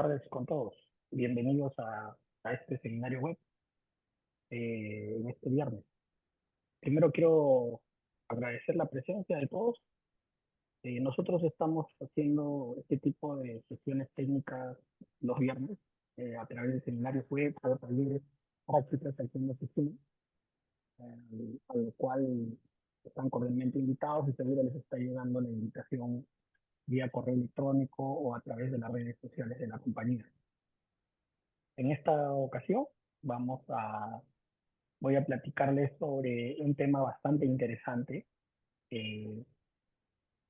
tardes con todos. Bienvenidos a este seminario web en este viernes. Primero quiero agradecer la presencia de todos. Nosotros estamos haciendo este tipo de sesiones técnicas los viernes a través de seminarios web, o talleres, prácticas aquí en la oficina, a lo cual están cordialmente invitados y seguro les está llegando la invitación vía correo electrónico o a través de las redes sociales de la compañía. En esta ocasión vamos a voy a platicarles sobre un tema bastante interesante eh,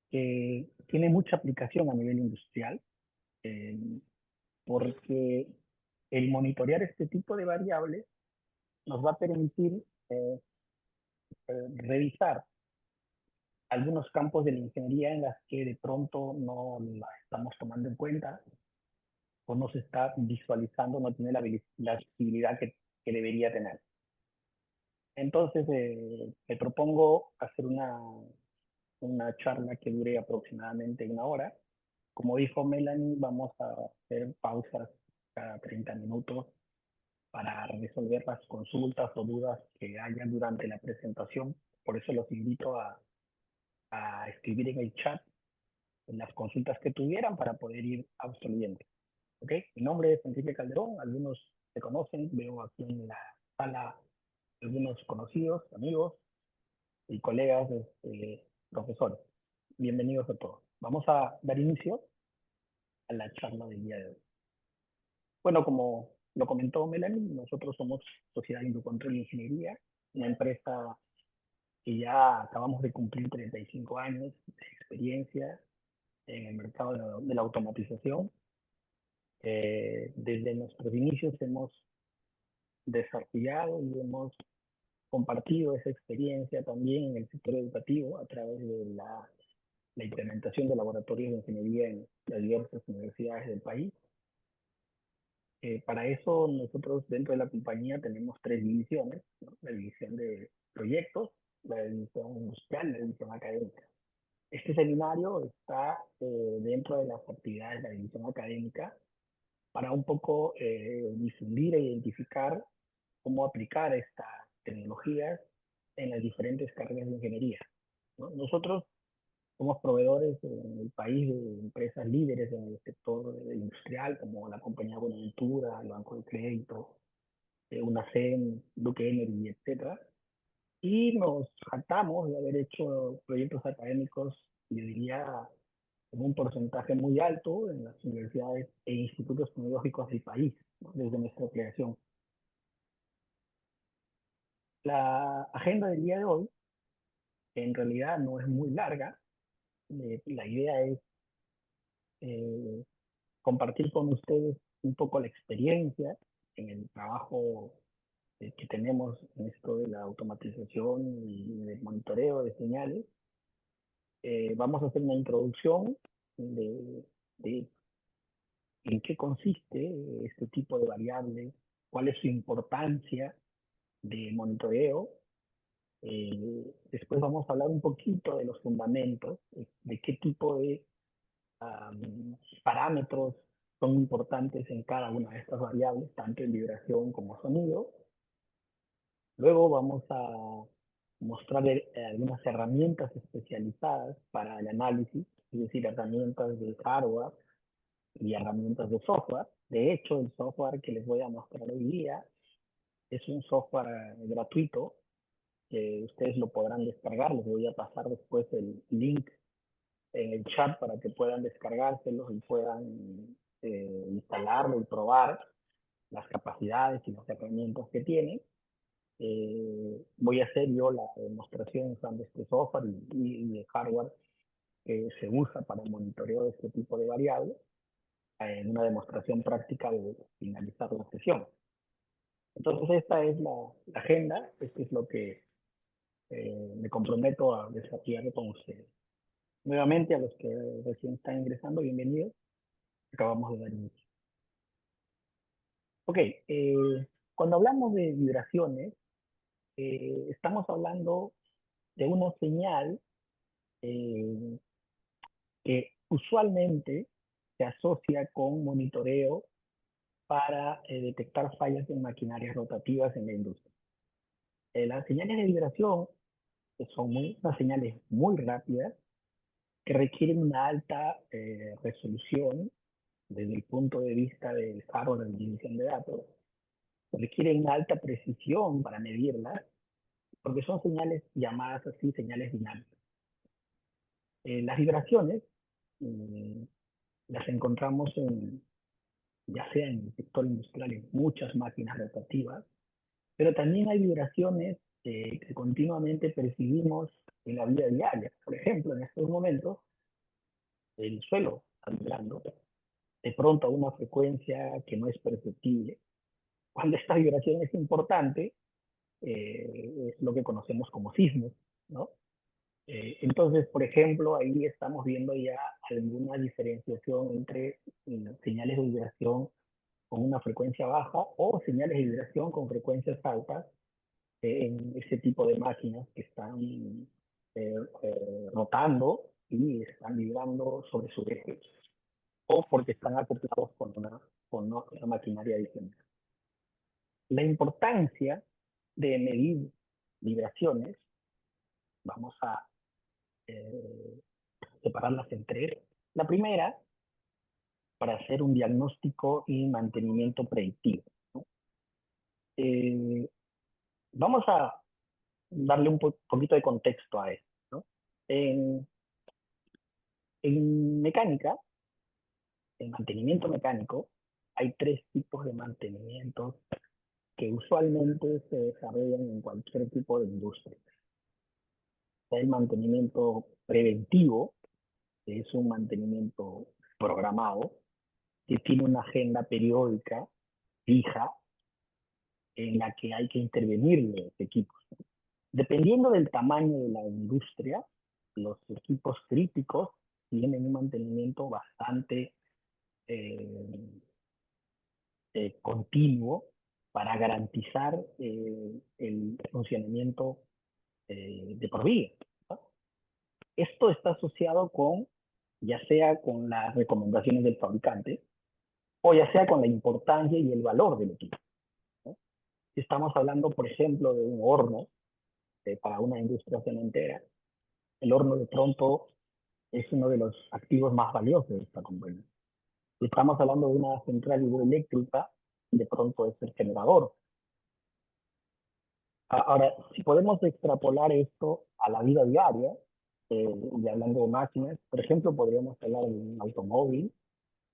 que tiene mucha aplicación a nivel industrial, eh, porque el monitorear este tipo de variables nos va a permitir revisar algunos campos de la ingeniería en las que de pronto no las estamos tomando en cuenta o no se está visualizando, no tiene la visibilidad que debería tener. Entonces, me propongo hacer una charla que dure aproximadamente 1 hora. Como dijo Melanie, vamos a hacer pausas cada 30 minutos para resolver las consultas o dudas que hayan durante la presentación. Por eso los invito a escribir en el chat las consultas que tuvieran para poder ir absolviendo. ¿Ok? Mi nombre es Enrique Calderón, algunos se conocen, veo aquí en la sala algunos conocidos, amigos y colegas, profesores. Bienvenidos a todos. Vamos a dar inicio a la charla del día de hoy. Bueno, como lo comentó Melanie, nosotros somos Sociedad Indocontrol Ingeniería, una empresa que ya acabamos de cumplir 35 años de experiencia en el mercado de la automatización. Desde nuestros inicios hemos desarrollado y hemos compartido esa experiencia también en el sector educativo a través de la implementación de laboratorios de ingeniería en las diversas universidades del país. Para eso nosotros dentro de la compañía tenemos 3 divisiones, ¿no? La división de proyectos, la división industrial y la división académica. Este seminario está dentro de las actividades de la división académica para un poco difundir e identificar cómo aplicar estas tecnologías en las diferentes carreras de ingeniería, ¿no? Nosotros somos proveedores en el país de empresas líderes en el sector industrial, como la compañía Buenaventura, el Banco de Crédito, UNACEM, Duke Energy, etcétera. Y nos jactamos de haber hecho proyectos académicos, yo diría, en un porcentaje muy alto en las universidades e institutos tecnológicos del país, ¿no? Desde nuestra creación. La agenda del día de hoy, en realidad no es muy larga. La idea es eh, compartir con ustedes un poco la experiencia en el trabajo que tenemos en esto de la automatización y del monitoreo de señales. Vamos a hacer una introducción de en qué consiste este tipo de variables, cuál es su importancia de monitoreo. Después vamos a hablar un poquito de los fundamentos, de qué tipo de parámetros son importantes en cada una de estas variables, tanto en vibración como sonido. Luego vamos a mostrar algunas herramientas especializadas para el análisis, es decir, herramientas de hardware y herramientas de software. De hecho, el software que les voy a mostrar hoy día es un software gratuito que ustedes lo podrán descargar. Les voy a pasar después el link en el chat para que puedan descargárselo y puedan instalarlo y probar las capacidades y las herramientas que tiene. Voy a hacer yo la demostración usando este software y el hardware que se usa para el monitoreo de este tipo de variables en una demostración práctica de finalizar la sesión. Entonces esta es la agenda, esto es lo que me comprometo a desarrollar con ustedes. Nuevamente a los que recién están ingresando, bienvenidos. Acabamos de dar inicio. Ok, cuando hablamos de vibraciones, estamos hablando de una señal que usualmente se asocia con monitoreo para detectar fallas en maquinarias rotativas en la industria. Las señales de vibración son unas señales muy rápidas que requieren una alta resolución desde el punto de vista del hardware de división de datos, requieren alta precisión para medirlas, porque son señales llamadas así, señales dinámicas. Las vibraciones las encontramos ya sea en el sector industrial, en muchas máquinas rotativas, pero también hay vibraciones que continuamente percibimos en la vida diaria. Por ejemplo, en estos momentos, el suelo está vibrando de pronto a una frecuencia que no es perceptible. Cuando esta vibración es importante, es lo que conocemos como sismos, ¿no? Entonces, por ejemplo, ahí estamos viendo ya alguna diferenciación entre señales de vibración con una frecuencia baja o señales de vibración con frecuencias altas en ese tipo de máquinas que están rotando y están vibrando sobre su eje o porque están acoplados con una maquinaria adicional. La importancia de medir vibraciones, vamos a eh, separarlas en tres. La primera, para hacer un diagnóstico y mantenimiento predictivo, ¿no? Vamos a darle un poquito de contexto a esto, ¿no? En mecánica, en mantenimiento mecánico, hay tres tipos de mantenimientos que usualmente se desarrollan en cualquier tipo de industria. Está el mantenimiento preventivo, que es un mantenimiento programado, que tiene una agenda periódica fija en la que hay que intervenir los equipos. Dependiendo del tamaño de la industria, los equipos críticos tienen un mantenimiento bastante continuo para garantizar el funcionamiento de por vida, ¿no? Esto está asociado con, ya sea con las recomendaciones del fabricante, o ya sea con la importancia y el valor del equipo, ¿no? Si estamos hablando, por ejemplo, de un horno para una industria cementera, el horno de pronto es uno de los activos más valiosos de esta compañía. Si estamos hablando de una central hidroeléctrica, de pronto es el generador. Ahora, si podemos extrapolar esto a la vida diaria, y hablando de máquinas, por ejemplo, podríamos hablar de un automóvil,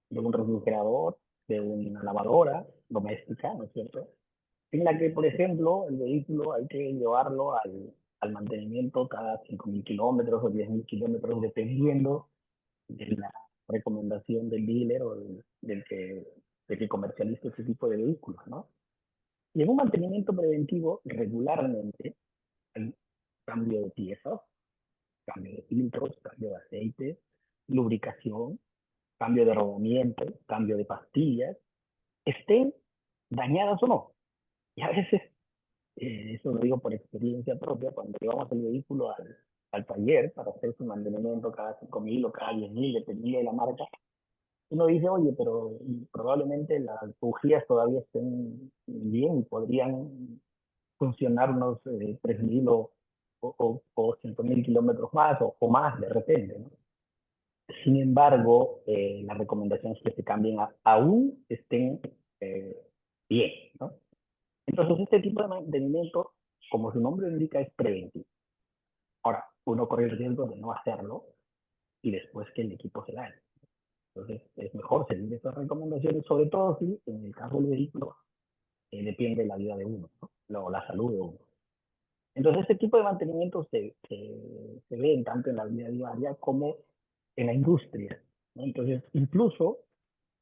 de un refrigerador, de una lavadora doméstica, ¿no es cierto? En la que, por ejemplo, el vehículo hay que llevarlo al mantenimiento cada 5.000 kilómetros o 10.000 kilómetros, dependiendo de la recomendación del dealer o del que comercializa ese tipo de vehículos, ¿no? Y en un mantenimiento preventivo, regularmente, hay cambio de piezas, cambio de filtros, cambio de aceite, lubricación, cambio de rodamiento, cambio de pastillas, estén dañadas o no. Y a veces, eso lo digo por experiencia propia, cuando llevamos el vehículo al taller para hacer su mantenimiento cada 5.000 o cada 10.000, dependiendo de la marca, uno dice, oye, pero probablemente las bujías todavía estén bien y podrían funcionar unos 3.000 o 5.000 kilómetros más o más de repente, ¿no? Sin embargo, la recomendación es que se cambien aún estén eh, bien, ¿no? Entonces, este tipo de mantenimiento, como su nombre indica, es preventivo. Ahora, uno corre el riesgo de no hacerlo y después que el equipo se dañe. Entonces, es mejor seguir estas recomendaciones, sobre todo si en el caso del vehículo depende de la vida de uno, ¿no? La salud de uno. Entonces, este tipo de mantenimiento se ve tanto en la vida diaria como en la industria, ¿no? Entonces, incluso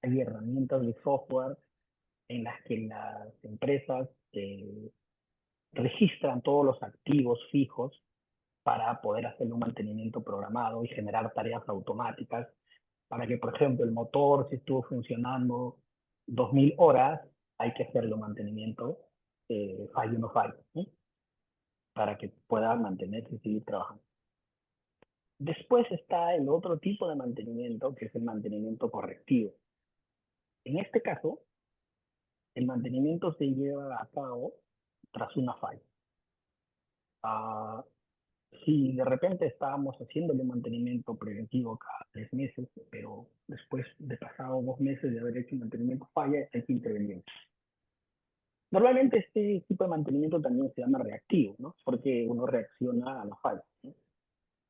hay herramientas de software en las que las empresas registran todos los activos fijos para poder hacer un mantenimiento programado y generar tareas automáticas para que, por ejemplo, el motor, si estuvo funcionando 2.000 horas, hay que hacerle un mantenimiento falle o no falle, ¿sí? Para que pueda mantenerse y seguir trabajando. Después está el otro tipo de mantenimiento, que es el mantenimiento correctivo. En este caso, el mantenimiento se lleva a cabo tras una falla. Ah, si de repente estábamos haciéndole mantenimiento preventivo cada 3 meses, pero después de pasado 2 meses de haber hecho un mantenimiento falla, hay que intervenir. Normalmente este tipo de mantenimiento también se llama reactivo, ¿no? Porque uno reacciona a la falla, ¿no?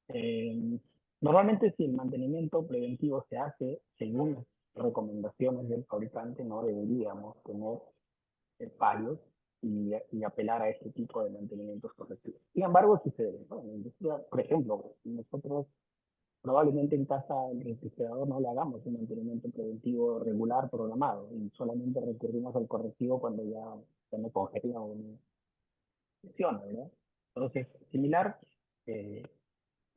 Eh, Normalmente si el mantenimiento preventivo se hace según las recomendaciones del fabricante, no deberíamos tener fallos y apelar a este tipo de mantenimientos correctivos. Sin embargo, sucede, ¿no? En la industria, por ejemplo, nosotros probablemente en casa el refrigerador no le hagamos un mantenimiento preventivo regular programado y solamente recurrimos al correctivo cuando ya no congela o no funciona, ¿verdad? Entonces, similar, eh,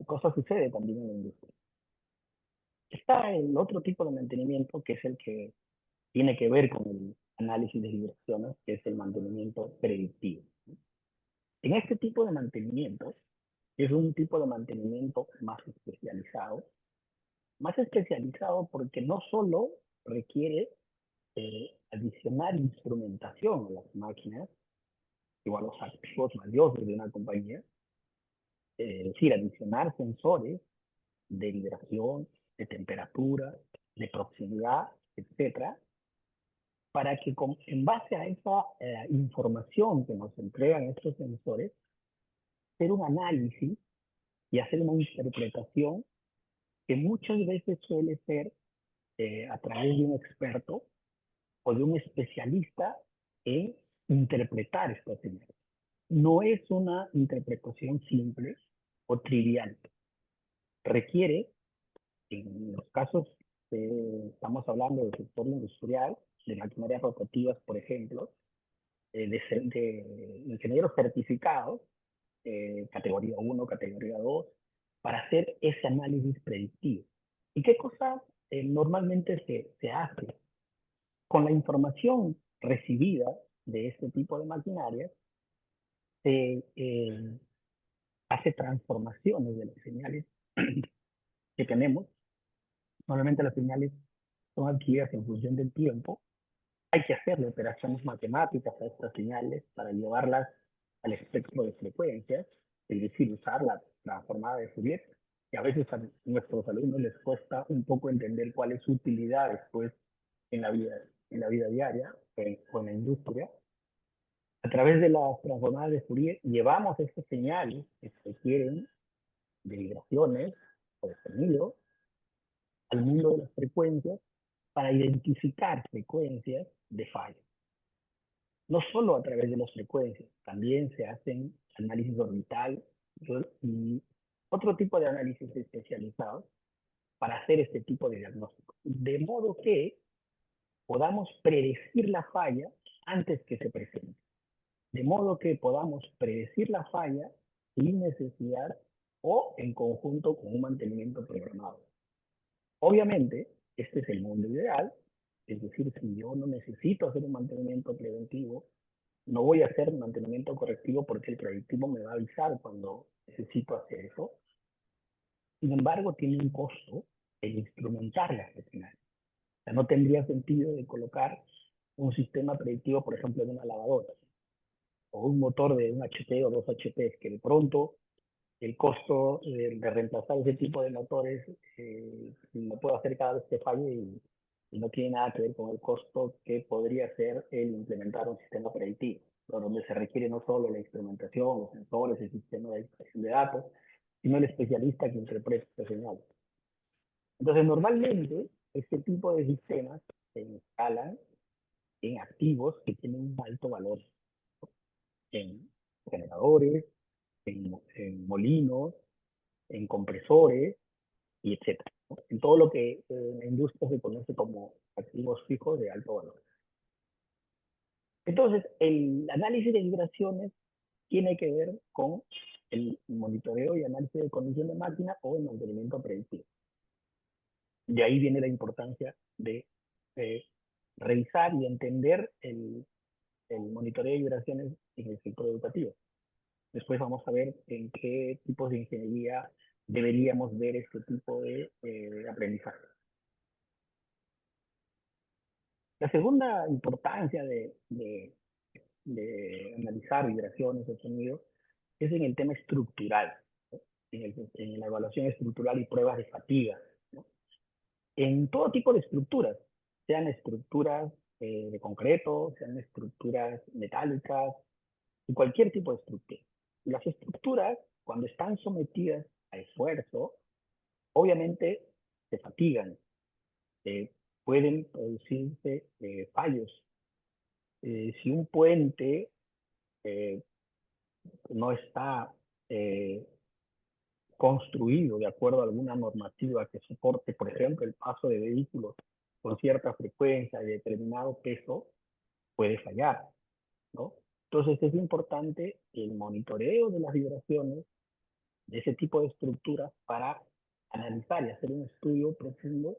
cosa sucede también en la industria. Está el otro tipo de mantenimiento que es el que tiene que ver con el análisis de vibraciones, que es el mantenimiento predictivo. En este tipo de mantenimiento, es un tipo de mantenimiento más especializado porque no solo requiere adicionar instrumentación a las máquinas, igual a los activos valiosos de una compañía, es decir, adicionar sensores de vibración, de temperatura, de proximidad, etcétera, para que en base a esa información que nos entregan estos sensores, hacer un análisis y hacer una interpretación que muchas veces suele ser a través de un experto o de un especialista en interpretar estas señales. No es una interpretación simple o trivial. Requiere, en los casos que estamos hablando del sector industrial, de maquinarias rotativas, por ejemplo, de ingenieros certificados, categoría 1, categoría 2, para hacer ese análisis predictivo. ¿Y qué cosa normalmente se hace? Con la información recibida de este tipo de maquinarias, se hace transformaciones de las señales que tenemos. Normalmente las señales son adquiridas en función del tiempo. Hay que hacerle operaciones matemáticas a estas señales para llevarlas al espectro de frecuencias, es decir, usar la transformada de Fourier, que a veces a nuestros alumnos les cuesta un poco entender cuál es su utilidad después en la vida diaria o en la industria. A través de las transformadas de Fourier llevamos estas señales que se requieren de vibraciones o de sonido al mundo de las frecuencias para identificar frecuencias de fallo. No solo a través de las frecuencias, también se hacen análisis orbital y otro tipo de análisis especializados para hacer este tipo de diagnóstico. De modo que podamos predecir la falla antes que se presente. De modo que podamos predecir la falla sin necesidad o en conjunto con un mantenimiento programado. Obviamente, este es el mundo ideal, es decir, si yo no necesito hacer un mantenimiento preventivo, no voy a hacer mantenimiento correctivo porque el predictivo me va a avisar cuando necesito hacer eso. Sin embargo, tiene un costo el instrumentar las señales. O sea, no tendría sentido de colocar un sistema predictivo, por ejemplo, en una lavadora o un motor de un HP o 2 HP, que de pronto el costo de reemplazar ese tipo de motores lo puedo hacer cada vez que falle y no tiene nada que ver con el costo que podría ser el implementar un sistema predictivo, donde se requiere no solo la instrumentación, los sensores, el sistema de extracción de datos, sino el especialista que interpreta estas señales. Entonces, normalmente, este tipo de sistemas se instalan en activos que tienen un alto valor, en generadores, en molinos, en compresores, y etcétera, ¿no? En todo lo que en la industria se conoce como activos fijos de alto valor. Entonces, el análisis de vibraciones tiene que ver con el monitoreo y análisis de condición de máquina o el mantenimiento predictivo. De ahí viene la importancia de revisar y entender el monitoreo de vibraciones en el sector educativo. Después vamos a ver en qué tipos de ingeniería deberíamos ver este tipo de aprendizaje. La segunda importancia de analizar vibraciones de sonido es en el tema estructural, ¿no? En la evaluación estructural y pruebas de fatiga, ¿no? En todo tipo de estructuras, sean estructuras de concreto, sean estructuras metálicas, y cualquier tipo de estructura. Las estructuras, cuando están sometidas a esfuerzo, obviamente se fatigan, eh, pueden producirse fallos. Si un puente eh, no está eh, construido de acuerdo a alguna normativa que soporte, por ejemplo, el paso de vehículos con cierta frecuencia y determinado peso, puede fallar, ¿no? Entonces es importante el monitoreo de las vibraciones de ese tipo de estructuras para analizar y hacer un estudio profundo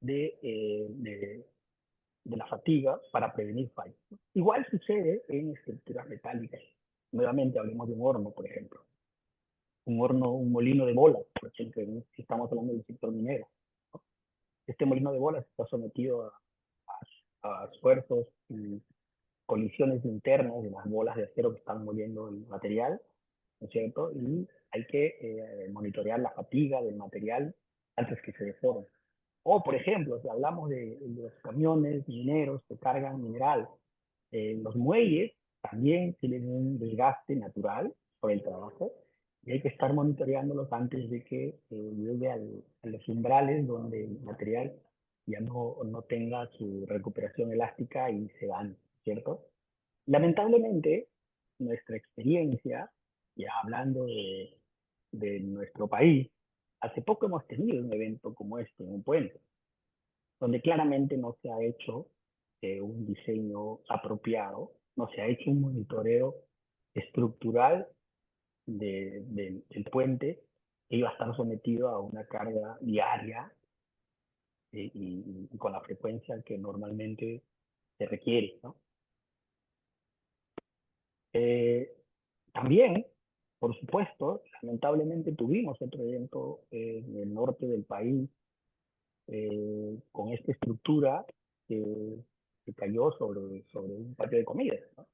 de la fatiga para prevenir fallos. Igual sucede en estructuras metálicas. Nuevamente hablemos de un horno, por ejemplo. Un horno, un molino de bolas, por ejemplo, si estamos hablando del sector minero. ¿No? Este molino de bolas está sometido a esfuerzos y colisiones internas de las bolas de acero que están moviendo el material, ¿no es cierto? Y hay que monitorear la fatiga del material antes que se deforme. O, por ejemplo, si hablamos de los camiones mineros que cargan mineral, los muelles también tienen un desgaste natural por el trabajo y hay que estar monitoreándolos antes de que llegue a los umbrales donde el material ya no tenga su recuperación elástica y se van, ¿cierto? Lamentablemente, nuestra experiencia, ya hablando de nuestro país, hace poco hemos tenido un evento como este en un puente, donde claramente no se ha hecho un diseño apropiado, no se ha hecho un monitoreo estructural del puente que iba a estar sometido a una carga diaria y con la frecuencia que normalmente se requiere, ¿no? Eh, También, por supuesto, lamentablemente tuvimos otro evento en el norte del país con esta estructura que, que cayó sobre un patio de comidas, ¿no?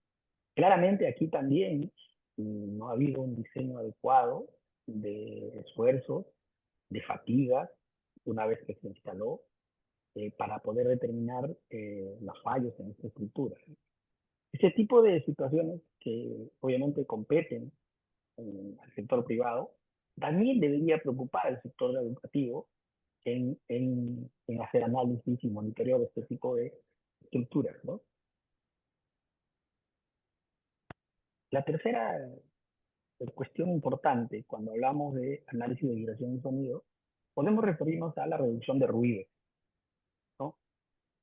Claramente aquí también no ha habido un diseño adecuado de esfuerzos, de fatiga, una vez que se instaló, para poder determinar los fallos en esta estructura. Ese tipo de situaciones que obviamente competen al sector privado, también debería preocupar al sector educativo en hacer análisis y monitoreo de este tipo de estructuras, ¿no? La tercera cuestión importante cuando hablamos de análisis de vibración y sonido, podemos referirnos a la reducción de ruido, ¿no?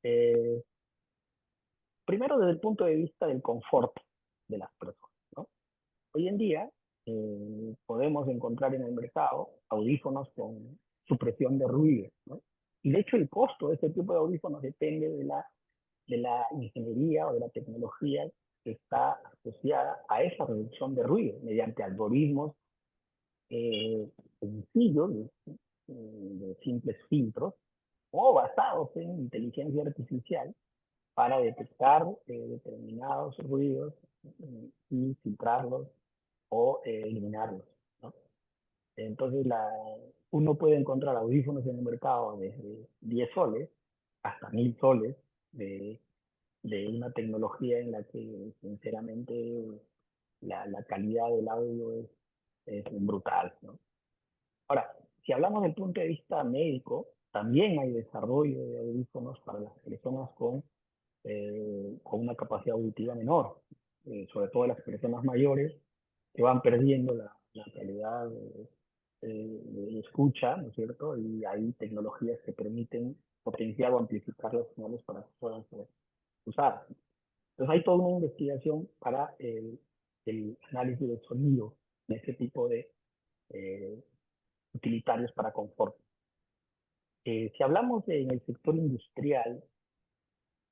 Eh, Primero desde el punto de vista del confort de las personas, ¿no? Hoy en día podemos encontrar en el mercado audífonos con supresión de ruido, ¿no? Y de hecho el costo de este tipo de audífonos depende de la ingeniería o de la tecnología que está asociada a esa reducción de ruido mediante algoritmos sencillos de simples filtros o basados en inteligencia artificial para detectar determinados ruidos y filtrarlos o eliminarlos, ¿no? Entonces, uno puede encontrar audífonos en el mercado desde 10 soles hasta 1000 soles de una tecnología en la que, sinceramente, la calidad del audio es brutal, ¿no? Ahora, si hablamos del punto de vista médico, también hay desarrollo de audífonos para las personas con una capacidad auditiva menor, sobre todo las personas mayores que van perdiendo la calidad de escucha, ¿no es cierto? Y hay tecnologías que permiten potenciar o amplificar las señales para que puedan ser usadas. Entonces hay toda una investigación para el análisis de sonido en este tipo de eh, utilitarios para confort. Si hablamos en el sector industrial,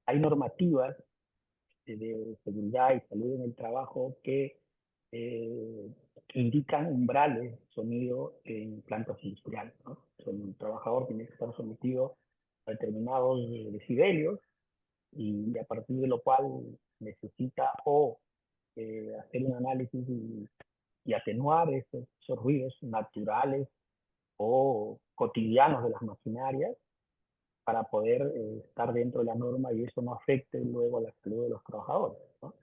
hay normativas de seguridad y salud en el trabajo que indican umbrales sonido en plantas industriales, ¿no? Un trabajador tiene que estar sometido a determinados decibelios y a partir de lo cual necesita o hacer un análisis y atenuar esos ruidos naturales o cotidianos de las maquinarias para poder estar dentro de la norma y eso no afecte luego a la salud de los trabajadores, ¿no?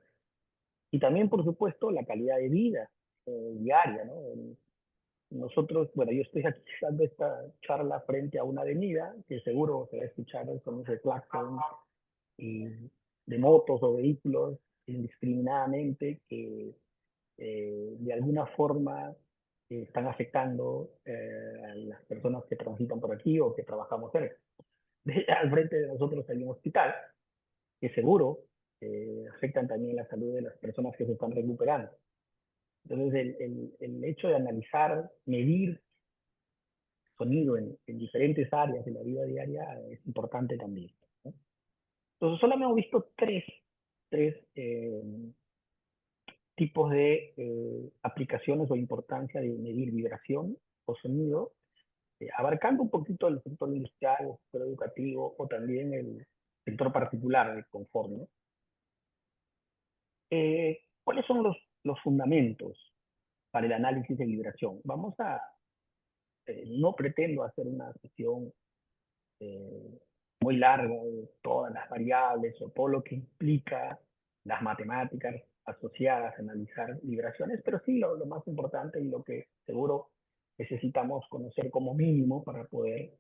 Y también, por supuesto, la calidad de vida diaria, ¿no? Nosotros, bueno, yo estoy aquí dando esta charla frente a una avenida que seguro se va a escuchar con ese claxon y de motos o vehículos indiscriminadamente que de alguna forma están afectando a las personas que transitan por aquí o que trabajamos cerca. Al frente de nosotros hay un hospital que seguro afectan también la salud de las personas que se están recuperando. Entonces, el hecho de analizar, medir sonido en diferentes áreas de la vida diaria es importante también, ¿no? Entonces, solo hemos visto tres tipos de aplicaciones o importancia de medir vibración o sonido, abarcando un poquito el sector industrial, el sector educativo o también el sector particular de confort, ¿no? ¿Cuáles son los fundamentos para el análisis de vibración? Vamos a, no pretendo hacer una sesión eh, muy larga de todas las variables o todo lo que implica las matemáticas asociadas a analizar vibraciones, pero sí lo más importante y lo que seguro necesitamos conocer como mínimo para poder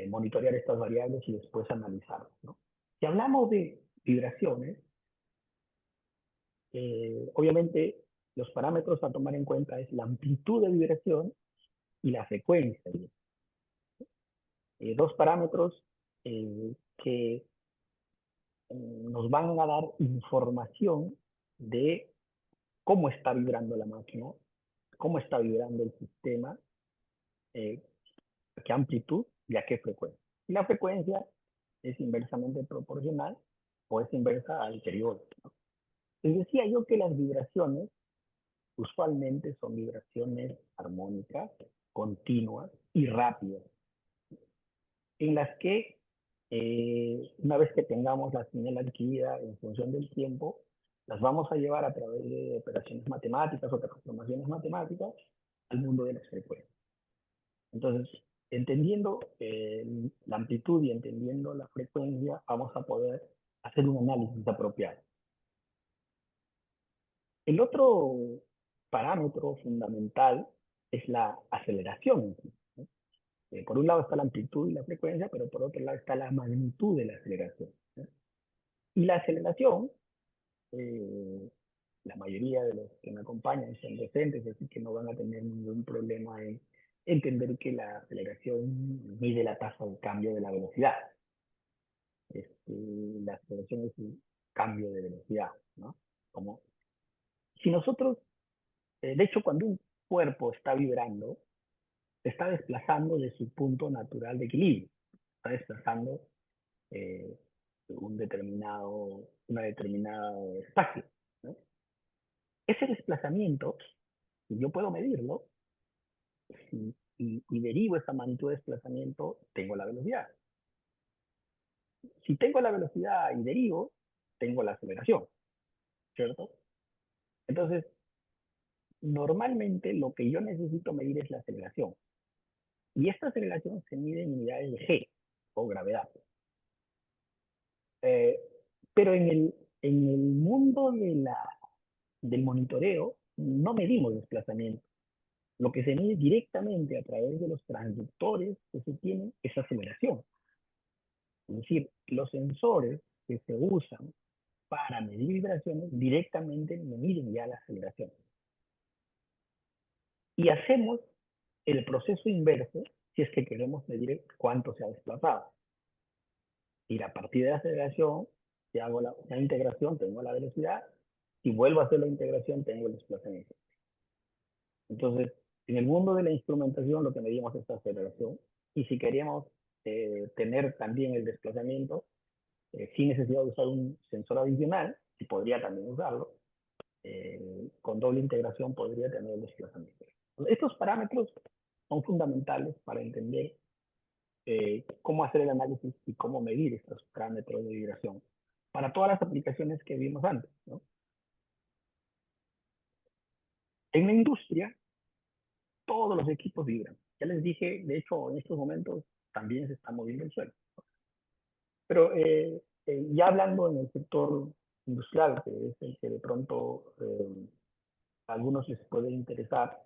monitorear estas variables y después analizarlas, ¿no? Si hablamos de vibraciones, obviamente los parámetros a tomar en cuenta es la amplitud de vibración y la frecuencia. Dos parámetros que nos van a dar información de cómo está vibrando la máquina, cómo está vibrando el sistema, eh, a qué amplitud y a qué frecuencia. Y la frecuencia es inversamente proporcional o es inversa al periodo, ¿no? Les decía yo que las vibraciones usualmente son vibraciones armónicas, continuas y rápidas, en las que una vez que tengamos la señal adquirida en función del tiempo, las vamos a llevar a través de operaciones matemáticas o transformaciones matemáticas al mundo de las frecuencias. Entonces, entendiendo la amplitud y entendiendo la frecuencia, vamos a poder hacer un análisis apropiado. El otro parámetro fundamental es la aceleración, ¿no? Por un lado está la amplitud y la frecuencia, pero por otro lado está la magnitud de la aceleración, ¿no? Y la aceleración, eh, la mayoría de los que me acompañan son docentes, así que no van a tener ningún problema en entender que la aceleración mide la tasa de cambio de la velocidad. La aceleración es un cambio de velocidad, ¿no? Como si nosotros, de hecho, cuando un cuerpo está vibrando, se está desplazando de su punto natural de equilibrio, está desplazando eh, una determinado espacio, ¿no? Ese desplazamiento, si yo puedo medirlo y derivo esa magnitud de desplazamiento, tengo la velocidad. Si tengo la velocidad y derivo, tengo la aceleración, ¿cierto? Entonces, normalmente lo que yo necesito medir es la aceleración. Y esta aceleración se mide en unidades de G o gravedad. Eh, pero en el mundo del monitoreo no medimos desplazamiento. Lo que se mide directamente a través de los transductores que se tienen es aceleración. Es decir, los sensores que se usan para medir vibraciones directamente me miden ya la aceleración. Y hacemos el proceso inverso si es que queremos medir cuánto se ha desplazado. Y a partir de la aceleración, si hago la integración, tengo la velocidad. Si vuelvo a hacer la integración, tengo el desplazamiento. Entonces, en el mundo de la instrumentación, lo que medimos es la aceleración. Y si queríamos tener también el desplazamiento, sin necesidad de usar un sensor adicional, y podría también usarlo, con doble integración podría tener el desplazamiento. Estos parámetros son fundamentales para entender cómo hacer el análisis y cómo medir estos parámetros de vibración para todas las aplicaciones que vimos antes, ¿no? En la industria, todos los equipos vibran. Ya les dije, de hecho, en estos momentos también se está moviendo el suelo. Pero ya hablando en el sector industrial, que es el que de pronto a algunos les puede interesar,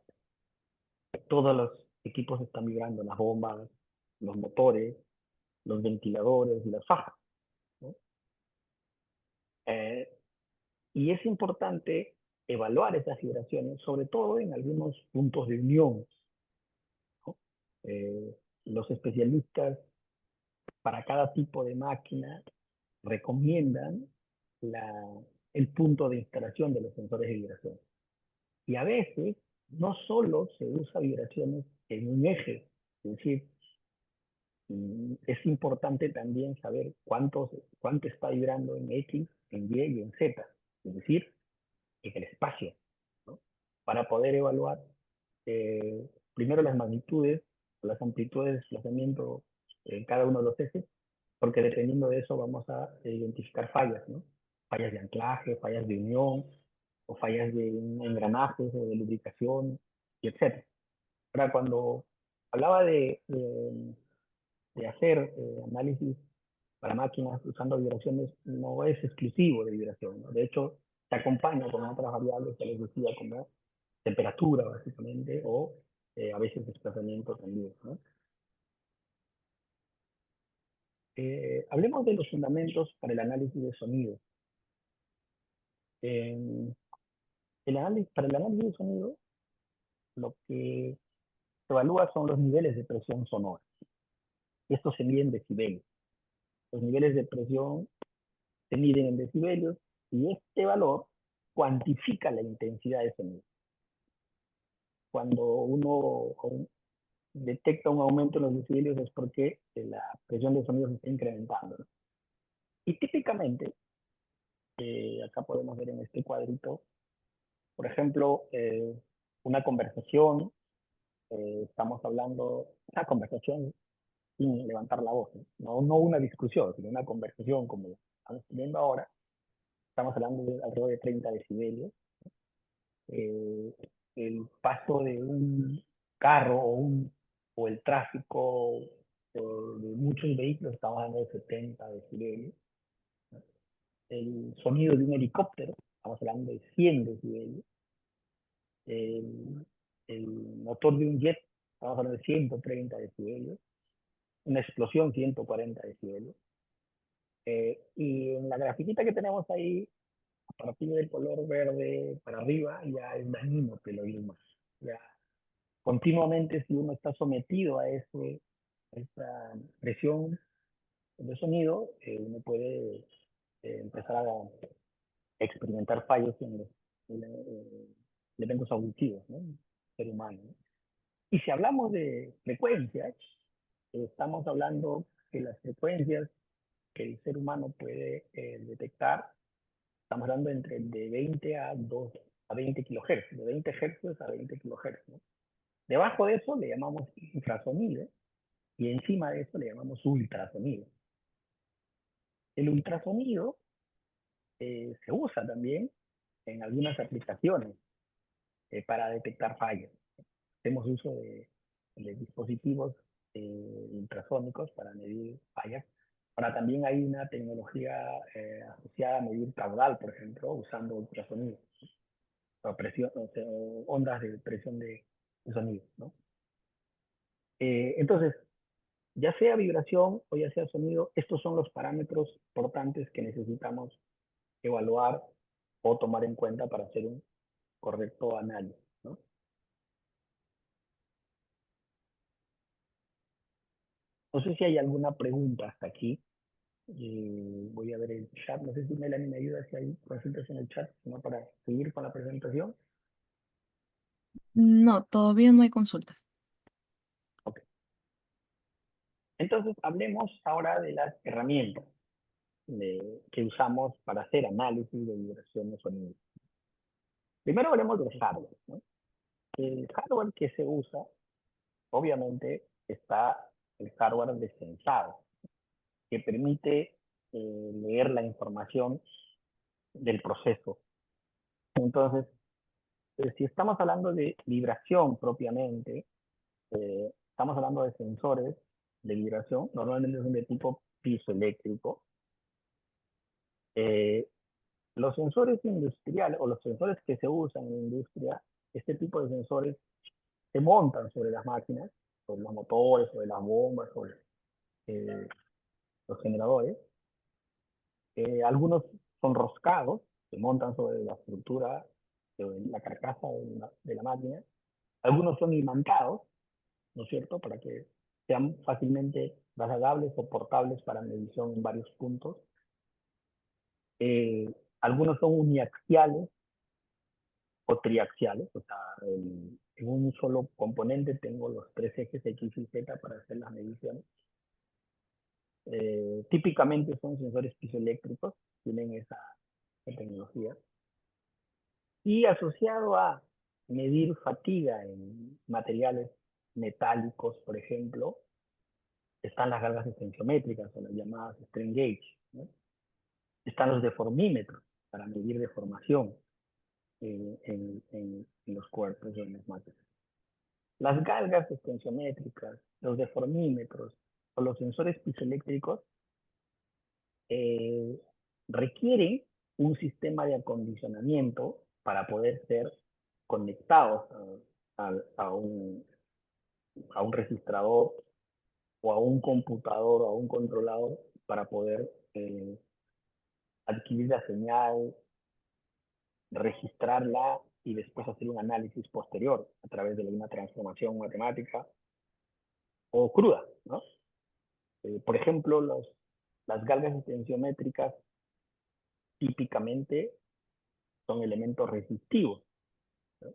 todos los equipos están vibrando, las bombas, los motores, los ventiladores y las fajas, ¿no? Eh, y es importante evaluar esas vibraciones, sobre todo en algunos puntos de unión, ¿no? Los especialistas para cada tipo de máquina recomiendan la, el punto de instalación de los sensores de vibración. Y a veces no solo se usa vibraciones en un eje, es decir, es importante también saber cuánto está vibrando en X, en Y y en Z, es decir, en el espacio, ¿no? Para poder evaluar primero las magnitudes, las amplitudes de desplazamiento en cada uno de los ejes, porque dependiendo de eso vamos a identificar fallas, ¿no? Fallas de anclaje, fallas de unión, o fallas de engranajes o de lubricación, y etc. Ahora, cuando hablaba de hacer análisis para máquinas usando vibraciones, no es exclusivo de vibración, ¿no? De hecho, se acompaña con otras variables que les decía, como temperatura, básicamente, o a veces desplazamiento también, ¿no? Hablemos de los fundamentos para el análisis de sonido. Eh, para el análisis de sonido, lo que se evalúa son los niveles de presión sonora. Estos se miden en decibelios. Los niveles de presión se miden en decibelios y este valor cuantifica la intensidad de sonido. Cuando uno detecta un aumento en los decibelios es porque la presión de sonido se está incrementando, ¿no? Y típicamente, acá podemos ver en este cuadrito, por ejemplo, una conversación, estamos hablando, una conversación sin levantar la voz, ¿no? No una discusión, sino una conversación como estamos teniendo ahora, estamos hablando de alrededor de 30 decibelios. Eh, el paso de un carro o el tráfico de muchos vehículos, estamos hablando de 70 decibelios. El sonido de un helicóptero, estamos hablando de 100 decibelios. El, el motor de un jet, estamos hablando de 130 decibelios. Una explosión, 140 decibelios. Y en la grafiquita que tenemos ahí, a partir del color verde para arriba, ya es dañino que lo oír más. Ya continuamente, si uno está sometido a esa presión de sonido, uno puede empezar a experimentar fallos en los elementos auditivos, ¿no? El ser humano, ¿no? Y si hablamos de frecuencias, estamos hablando que las frecuencias que el ser humano puede detectar, estamos hablando entre de 20 a 20 kilohertz, de 20 hercios a 20 kilohertz, ¿no? Debajo de eso le llamamos infrasonido y encima de eso le llamamos ultrasonido. El ultrasonido se usa también en algunas aplicaciones para detectar fallas. Hacemos uso de dispositivos ultrasónicos para medir fallas. Ahora también hay una tecnología asociada a medir caudal, por ejemplo, usando ultrasonido, o presión, o sea, ondas de presión de sonido, ¿no? Entonces, ya sea vibración o ya sea sonido, estos son los parámetros importantes que necesitamos evaluar o tomar en cuenta para hacer un correcto análisis, ¿no? No sé si hay alguna pregunta hasta aquí. Voy a ver el chat. No sé si Melanie me ayuda si hay consultas en el chat, sino para seguir con la presentación. No, todavía no hay consulta. Ok. Entonces, hablemos ahora de las herramientas que usamos para hacer análisis de vibración de sonido. Primero hablemos del hardware, ¿no? El hardware que se usa, obviamente, está el hardware de sensado, que permite leer la información del proceso. Entonces, si estamos hablando de vibración propiamente, estamos hablando de sensores de vibración, normalmente son de tipo piezoeléctrico. Los sensores industriales o los sensores que se usan en la industria, este tipo de sensores se montan sobre las máquinas, sobre los motores, sobre las bombas, sobre eh, los generadores. Algunos son roscados, se montan sobre la estructura, sobre la carcasa de la máquina. Algunos son imantados, ¿no es cierto?, para que sean fácilmente trasladables o portables para medición en varios puntos. Eh, Algunos son uniaxiales o triaxiales, o sea, en un solo componente tengo los tres ejes X y Z para hacer las mediciones. Típicamente son sensores piezoeléctricos, tienen esa tecnología. Y asociado a medir fatiga en materiales metálicos, por ejemplo, están las galgas extensiométricas o las llamadas strain gauge, ¿no? Están los deformímetros para medir deformación en los cuerpos o en las máquinas. Las galgas extensiométricas, los deformímetros o los sensores piezoeléctricos eh, requieren un sistema de acondicionamiento para poder ser conectados a un registrador o a un computador o a un controlador para poder adquirir la señal, registrarla y después hacer un análisis posterior a través de una transformación matemática o cruda, ¿no? Por ejemplo, las galgas extensiométricas típicamente son elementos resistivos, ¿no?,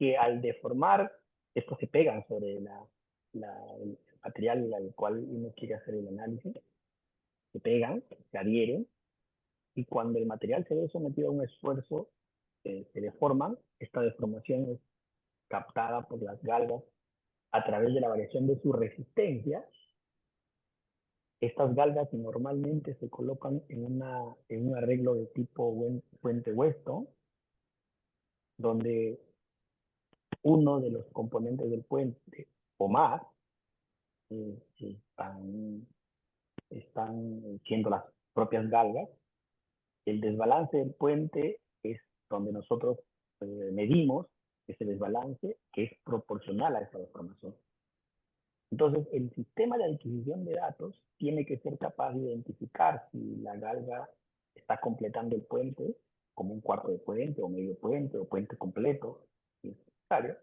que al deformar, estos se pegan sobre el material al cual uno quiere hacer el análisis, se pegan, se adhieren, y cuando el material se ve sometido a un esfuerzo, se deforman. Esta deformación es captada por las galgas a través de la variación de su resistencia. Estas galgas normalmente se colocan en un arreglo de tipo puente Weston, donde uno de los componentes del puente o más eh, están, están siendo las propias galgas. El desbalance del puente es donde nosotros medimos ese desbalance, que es proporcional a esa deformación. Entonces, el sistema de adquisición de datos tiene que ser capaz de identificar si la galga está completando el puente, como un cuarto de puente, o medio puente, o puente completo, si es necesario.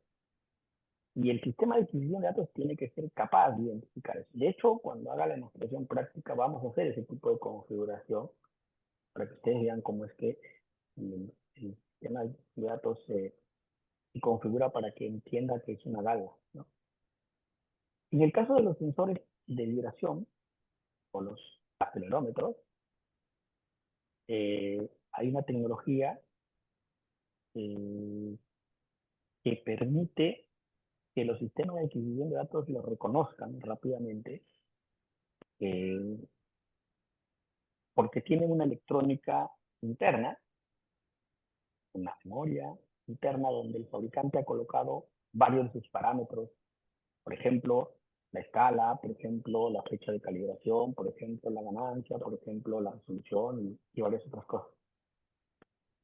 Y el sistema de adquisición de datos tiene que ser capaz de identificar eso. De hecho, cuando haga la demostración práctica, vamos a hacer ese tipo de configuración para que ustedes vean cómo es que el sistema de datos se configura para que entienda que es una galga, ¿no? En el caso de los sensores de vibración o los acelerómetros, hay una tecnología eh, que permite que los sistemas de adquisición de datos los reconozcan rápidamente, eh, porque tienen una electrónica interna, una memoria interna donde el fabricante ha colocado varios de sus parámetros, por ejemplo, la escala, por ejemplo, la fecha de calibración, por ejemplo, la ganancia, por ejemplo, la resolución y varias otras cosas.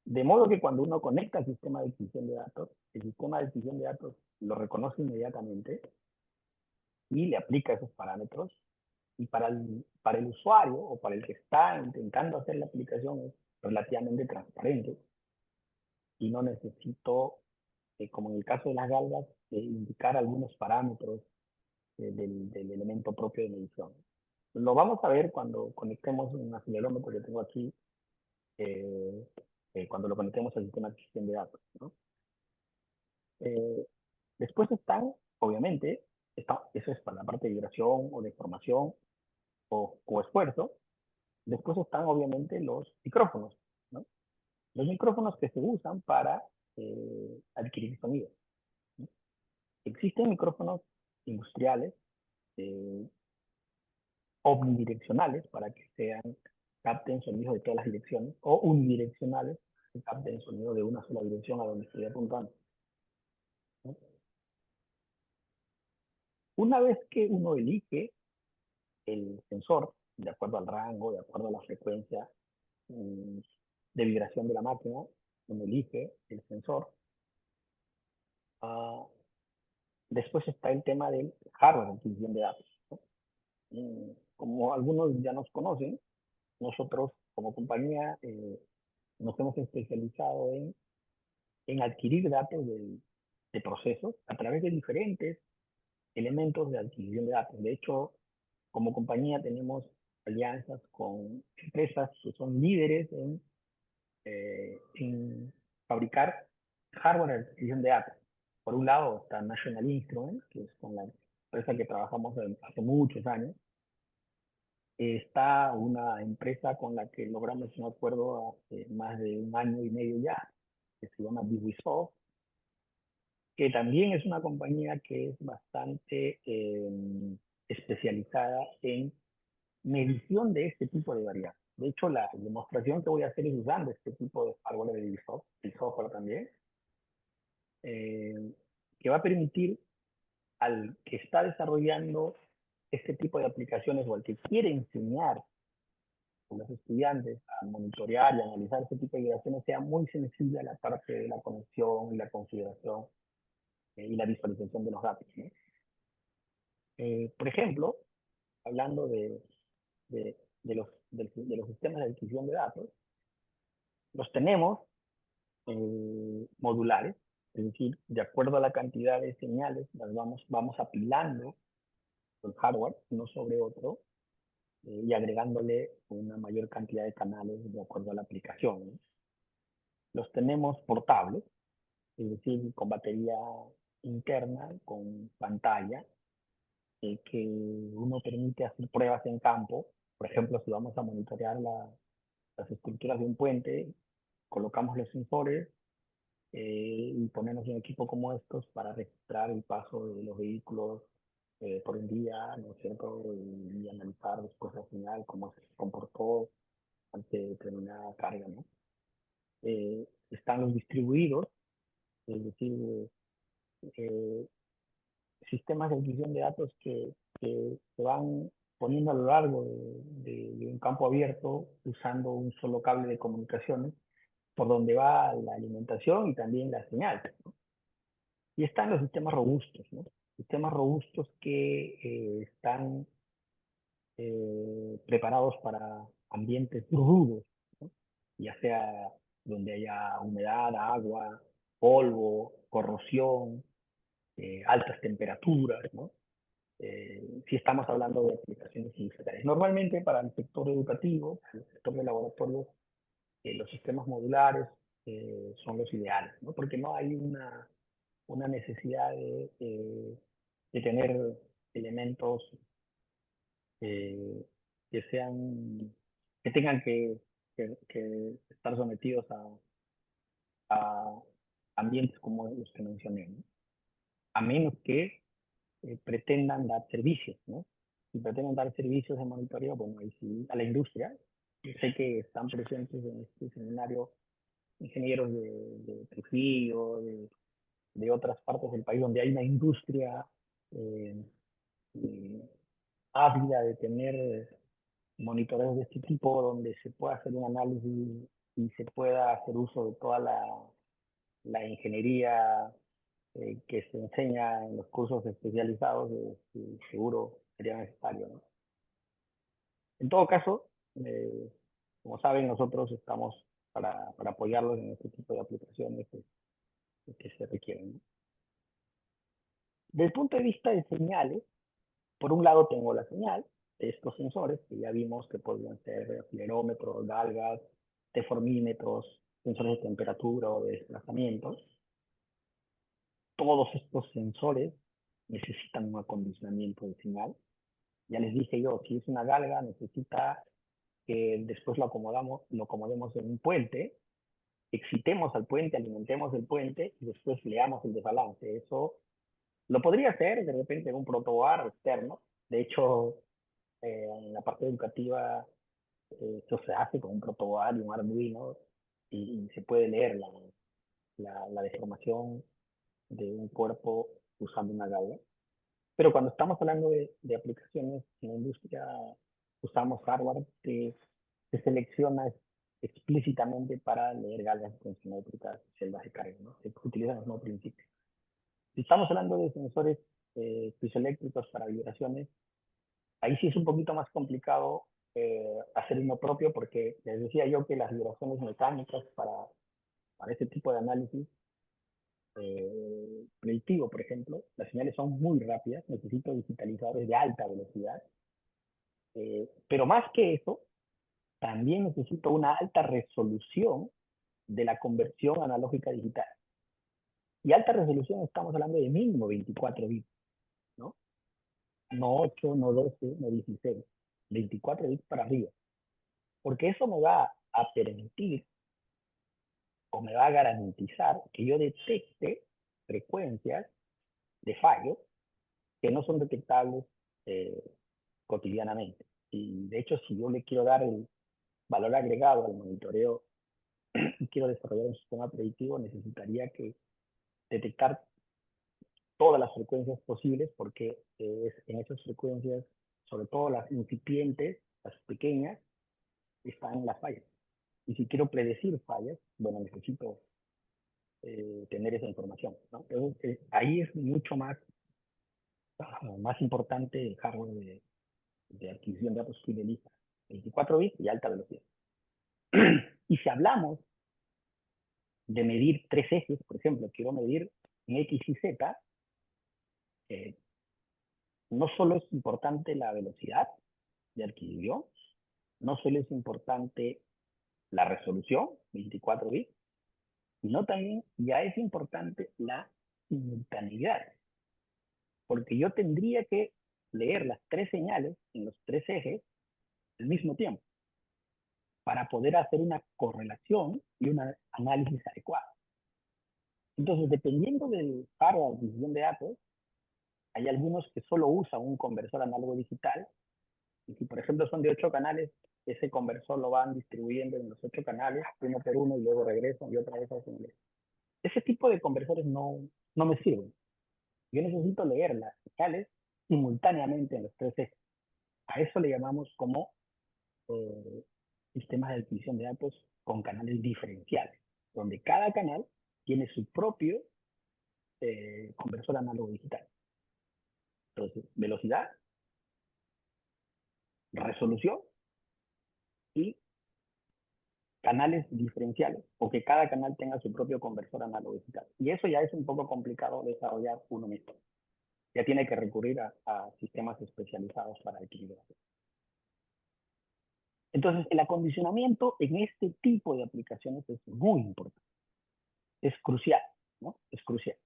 De modo que cuando uno conecta al sistema de adquisición de datos, el sistema de adquisición de datos lo reconoce inmediatamente y le aplica esos parámetros. Y para el usuario o para el que está intentando hacer la aplicación es relativamente transparente y no necesito, como en el caso de las galgas, indicar algunos parámetros del elemento propio de medición. Lo vamos a ver cuando conectemos un acelerómetro que tengo aquí, eh, cuando lo conectemos al sistema de adquisición de datos, ¿no? Eh, Después están, obviamente, eso es para la parte de vibración o deformación o esfuerzo. Después están, obviamente, los micrófonos, ¿no? los micrófonos que se usan para adquirir sonido, ¿no? Existen micrófonos industriales eh, omnidireccionales para que capten sonidos de todas las direcciones, o unidireccionales que capten sonido de una sola dirección a donde estoy apuntando, ¿no? Una vez que uno elige el sensor, de acuerdo al rango, de acuerdo a la frecuencia de vibración de la máquina, uno elige el sensor. Después está el tema del hardware de adquisición de datos, ¿no? Como algunos ya nos conocen, nosotros como compañía nos hemos especializado en adquirir datos de procesos a través de diferentes elementos de adquisición de datos. De hecho, como compañía tenemos alianzas con empresas que son líderes en fabricar hardware de adquisición de datos. Por un lado está National Instruments, que es con la empresa que trabajamos hace muchos años. Está una empresa con la que logramos un acuerdo hace más de un año y medio ya, que se llama Visualsoft, que también es una compañía que es bastante especializada en medición de este tipo de variables. De hecho, la demostración que voy a hacer es usando este tipo de hardware de Visualsoft, el software también, que va a permitir al que está desarrollando este tipo de aplicaciones o al que quiere enseñar a los estudiantes a monitorear y analizar este tipo de vibraciones sea muy sensible a la parte de la conexión y la configuración y la visualización de los datos, ¿no? Por ejemplo, hablando de los sistemas de adquisición de datos, los tenemos modulares, es decir, de acuerdo a la cantidad de señales, las vamos apilando el hardware uno sobre otro y agregándole una mayor cantidad de canales de acuerdo a la aplicación, ¿no? Los tenemos portables, es decir, con batería interna, con pantalla, que uno permite hacer pruebas en campo. Por ejemplo, si vamos a monitorear las estructuras de un puente, colocamos los sensores y ponemos un equipo como estos para registrar el paso de los vehículos por el día, ¿no es cierto? Y analizar después la señal, cómo se comportó ante determinada carga, ¿no? Están los distribuidos, es decir, eh, sistemas de adquisición de datos que se van poniendo a lo largo de un campo abierto usando un solo cable de comunicaciones por donde va la alimentación y también la señal, ¿no? Y están los sistemas robustos, ¿no? Sistemas robustos que están preparados para ambientes rudos, ¿no? Ya sea donde haya humedad, agua, polvo, corrosión, altas temperaturas, ¿no? Si estamos hablando de aplicaciones industriales. Normalmente para el sector educativo, para el sector de laboratorios, los sistemas modulares son los ideales, ¿no? Porque no hay una necesidad de tener elementos eh, que sean, que tengan que estar sometidos a ambientes como los que mencioné, ¿no? A menos que pretendan dar servicios, ¿no? Si pretenden dar servicios de monitoreo, bueno, ahí sí, a la industria. Yo sé que están presentes en este seminario ingenieros de Trujillo, de otras partes del país donde hay una industria eh, ávida de tener monitoreos de este tipo, donde se pueda hacer un análisis y se pueda hacer uso de toda la ingeniería que se enseña en los cursos especializados, seguro sería necesario, ¿no? En todo caso, como saben, nosotros estamos para apoyarlos en este tipo de aplicaciones que se requieren, ¿no? Desde el punto de vista de señales, por un lado tengo la señal de estos sensores, que ya vimos que podrían ser acelerómetros, galgas, deformímetros, sensores de temperatura o de desplazamientos. Todos estos sensores necesitan un acondicionamiento de señal. Ya les dije yo, si es una galga, necesita que después lo acomodemos en un puente excitemos al puente, alimentemos el puente y después leamos el desbalance. Eso lo podría hacer de repente en un protobar externo. De hecho, en la parte educativa, eso se hace con un protobar y un Arduino y se puede leer la deformación de un cuerpo usando una gauda. Pero cuando estamos hablando de aplicaciones en la industria, usamos hardware que se selecciona explícitamente para leer galgas tensiométricas, celdas de carga, ¿no? Se utilizan los mismos principios. Si estamos hablando de sensores piezoeléctricos para vibraciones, ahí sí es un poquito más complicado hacer uno propio porque les decía yo que las vibraciones mecánicas para ese tipo de análisis predictivo, por ejemplo, las señales son muy rápidas, necesito digitalizadores de alta velocidad, pero más que eso, también necesito una alta resolución de la conversión analógica digital. Y alta resolución estamos hablando de mínimo 24 bits, ¿no? No 8, no 12, no 16, 24 bits para arriba. Porque eso me va a permitir o me va a garantizar que yo detecte frecuencias de fallos que no son detectables eh, cotidianamente. Y de hecho, si yo le quiero dar el valor agregado al monitoreo y quiero desarrollar un sistema predictivo, necesitaría que detectar todas las frecuencias posibles, porque en esas frecuencias, sobre todo las incipientes, las pequeñas, están las fallas. Y si quiero predecir fallas, bueno, necesito tener esa información, ¿no? Entonces, ahí es mucho más importante el hardware de adquisición de datos fideliza, 24 bits y alta velocidad. Y si hablamos de medir tres ejes, por ejemplo, quiero medir en X y Z, eh, no solo es importante la velocidad de adquisición, no solo es importante la resolución, 24 bits, sino también ya es importante la simultaneidad, porque yo tendría que leer las tres señales en los tres ejes al mismo tiempo para poder hacer una correlación y un análisis adecuado. Entonces, dependiendo del hardware de adquisición de datos, hay algunos que solo usan un conversor análogo digital, y si por ejemplo son de 8 canales, ese conversor lo van distribuyendo en los 8 canales, uno por uno, y luego regresan y otra vez hacen eso. Ese tipo de conversores no me sirven. Yo necesito leer las señales simultáneamente en los tres ejes. A eso le llamamos como eh, sistemas de adquisición de datos con canales diferenciales, donde cada canal tiene su propio conversor análogo digital. Entonces, velocidad, resolución y canales diferenciales, o que cada canal tenga su propio conversor análogo digital. Y eso ya es un poco complicado desarrollar uno mismo. Ya tiene que recurrir a sistemas especializados para adquirir datos. Entonces, el acondicionamiento en este tipo de aplicaciones es muy importante. Es crucial, ¿no? Es crucial.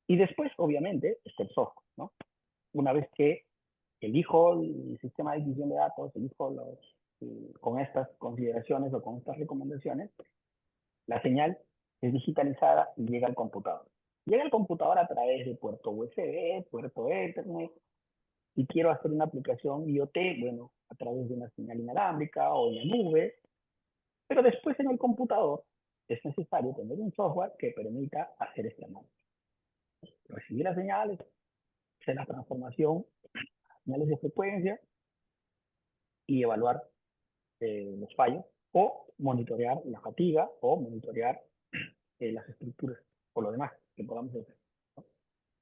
Y después, obviamente, está el software, ¿no? Una vez que elijo el sistema de adquisición de datos, elijo con estas consideraciones o con estas recomendaciones, la señal es digitalizada y llega al computador. Llega al computador a través de puerto USB, puerto Ethernet. Si quiero hacer una aplicación IoT, bueno, a través de una señal inalámbrica o en la nube. Pero después en el computador es necesario tener un software que permita hacer este análisis. Recibir las señales, hacer la transformación, señales de frecuencia y evaluar los fallos o monitorear la fatiga o monitorear las estructuras o lo demás que podamos hacer, ¿no?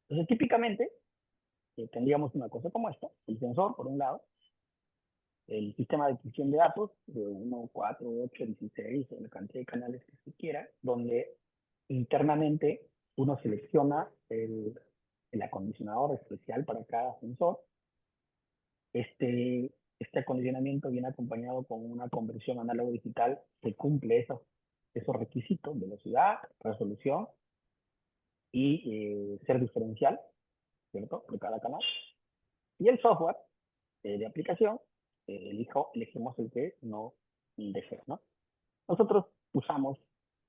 Entonces, típicamente, tendríamos una cosa como esta, el sensor, por un lado, el sistema de adquisición de datos, de 1, 4, 8, 16, la cantidad de canales que se quiera, donde internamente uno selecciona el acondicionador especial para cada sensor. Este acondicionamiento viene acompañado con una conversión análogo-digital que cumple esos requisitos: velocidad, resolución y ser diferencial, ¿cierto?, por cada canal. Y el software de aplicación, elegimos el que no desea, ¿no? Nosotros usamos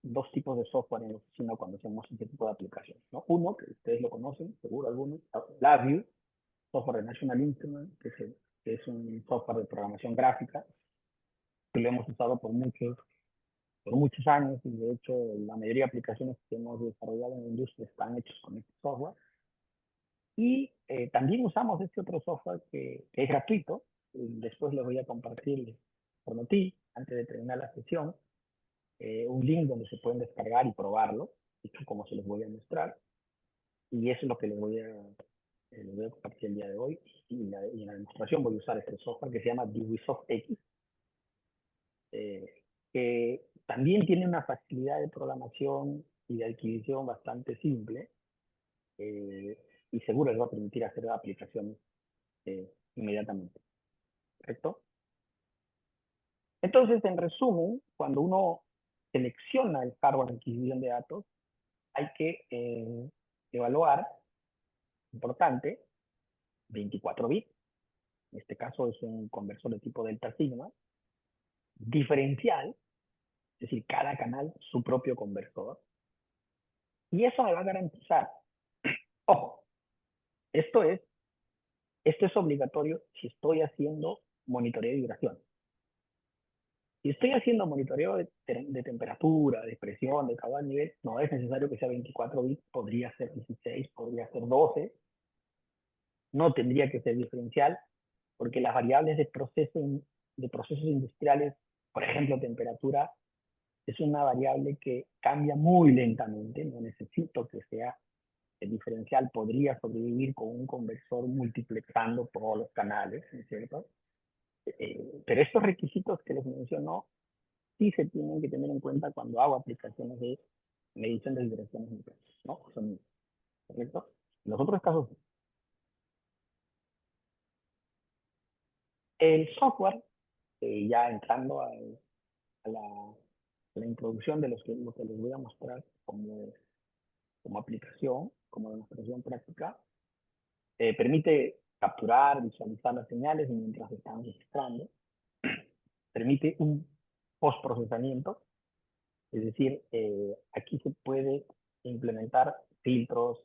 dos tipos de software en la oficina cuando hacemos este tipo de aplicaciones, ¿no? Uno, que ustedes lo conocen, seguro algunos, LabVIEW, software de National Instruments, que es un software de programación gráfica, que lo hemos usado por muchos años, y de hecho la mayoría de aplicaciones que hemos desarrollado en la industria están hechas con este software. Y también usamos este otro software que es gratuito. Después les voy a compartir, prometí, antes de terminar la sesión, un link donde se pueden descargar y probarlo, y como se los voy a mostrar. Y eso es lo que les voy a compartir el día de hoy. Y en la demostración voy a usar este software que se llama Divisoft X, que también tiene una facilidad de programación y de adquisición bastante simple, y seguro les va a permitir hacer aplicaciones inmediatamente. ¿Correcto? Entonces, en resumen, cuando uno selecciona el hardware de adquisición de datos, hay que evaluar, importante, 24 bits. En este caso es un conversor de tipo delta sigma, diferencial, es decir, cada canal su propio conversor. Y eso me va a garantizar, ojo, esto es, esto es obligatorio si estoy haciendo monitoreo de vibración. Si estoy haciendo monitoreo de temperatura, de presión, de cada nivel, no es necesario que sea 24 bits, podría ser 16, podría ser 12, no tendría que ser diferencial, porque las variables de procesos industriales, por ejemplo, temperatura, es una variable que cambia muy lentamente, no necesito que sea el diferencial, podría sobrevivir con un conversor multiplexando todos los canales, ¿no es cierto? Pero estos requisitos que les menciono sí se tienen que tener en cuenta cuando hago aplicaciones de medición de vibraciones nucleares, ¿no? Son, ¿correcto? En los otros casos, el software, ya entrando a la introducción de lo que les voy a mostrar como aplicación, como demostración práctica, permite capturar, visualizar las señales mientras están registrando, permite un postprocesamiento, es decir, aquí se puede implementar filtros,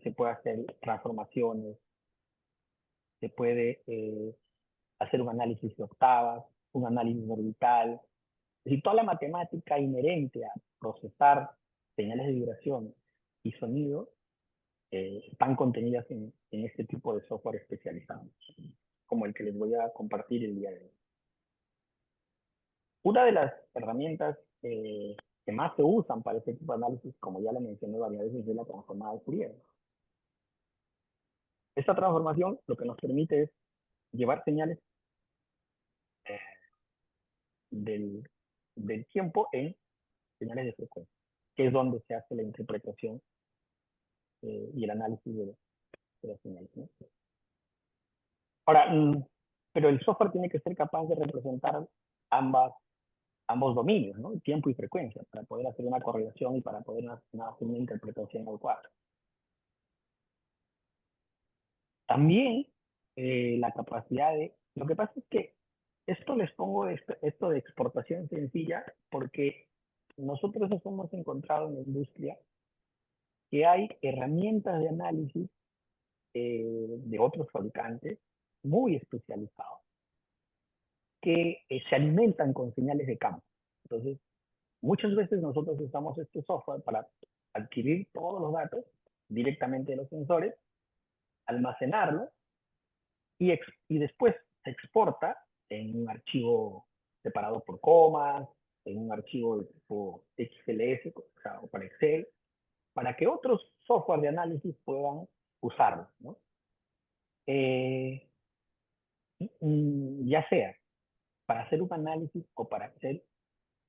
se puede hacer transformaciones, se puede hacer un análisis de octavas, un análisis orbital, es decir, toda la matemática inherente a procesar señales de vibración y sonido están contenidas en este tipo de software especializado, como el que les voy a compartir el día de hoy. Una de las herramientas que más se usan para este tipo de análisis, como ya lo mencioné varias veces, es la transformada de Fourier. Esta transformación lo que nos permite es llevar señales eh, del, del tiempo en señales de frecuencia, que es donde se hace la interpretación y el análisis de las señales, ¿no? Ahora, pero el software tiene que ser capaz de representar ambos dominios, ¿no? Tiempo y frecuencia, para poder hacer una correlación y para poder hacer una interpretación adecuada. También la capacidad de... Lo que pasa es que esto les pongo esto de exportación sencilla porque nosotros nos hemos encontrado en la industria que hay herramientas de análisis de otros fabricantes muy especializados que se alimentan con señales de campo. Entonces, muchas veces nosotros usamos este software para adquirir todos los datos directamente de los sensores, almacenarlo y después se exporta en un archivo separado por comas, en un archivo de tipo XLS, o sea, o para Excel, para que otros software de análisis puedan usarlo, ¿no? Ya sea para hacer un análisis o para hacer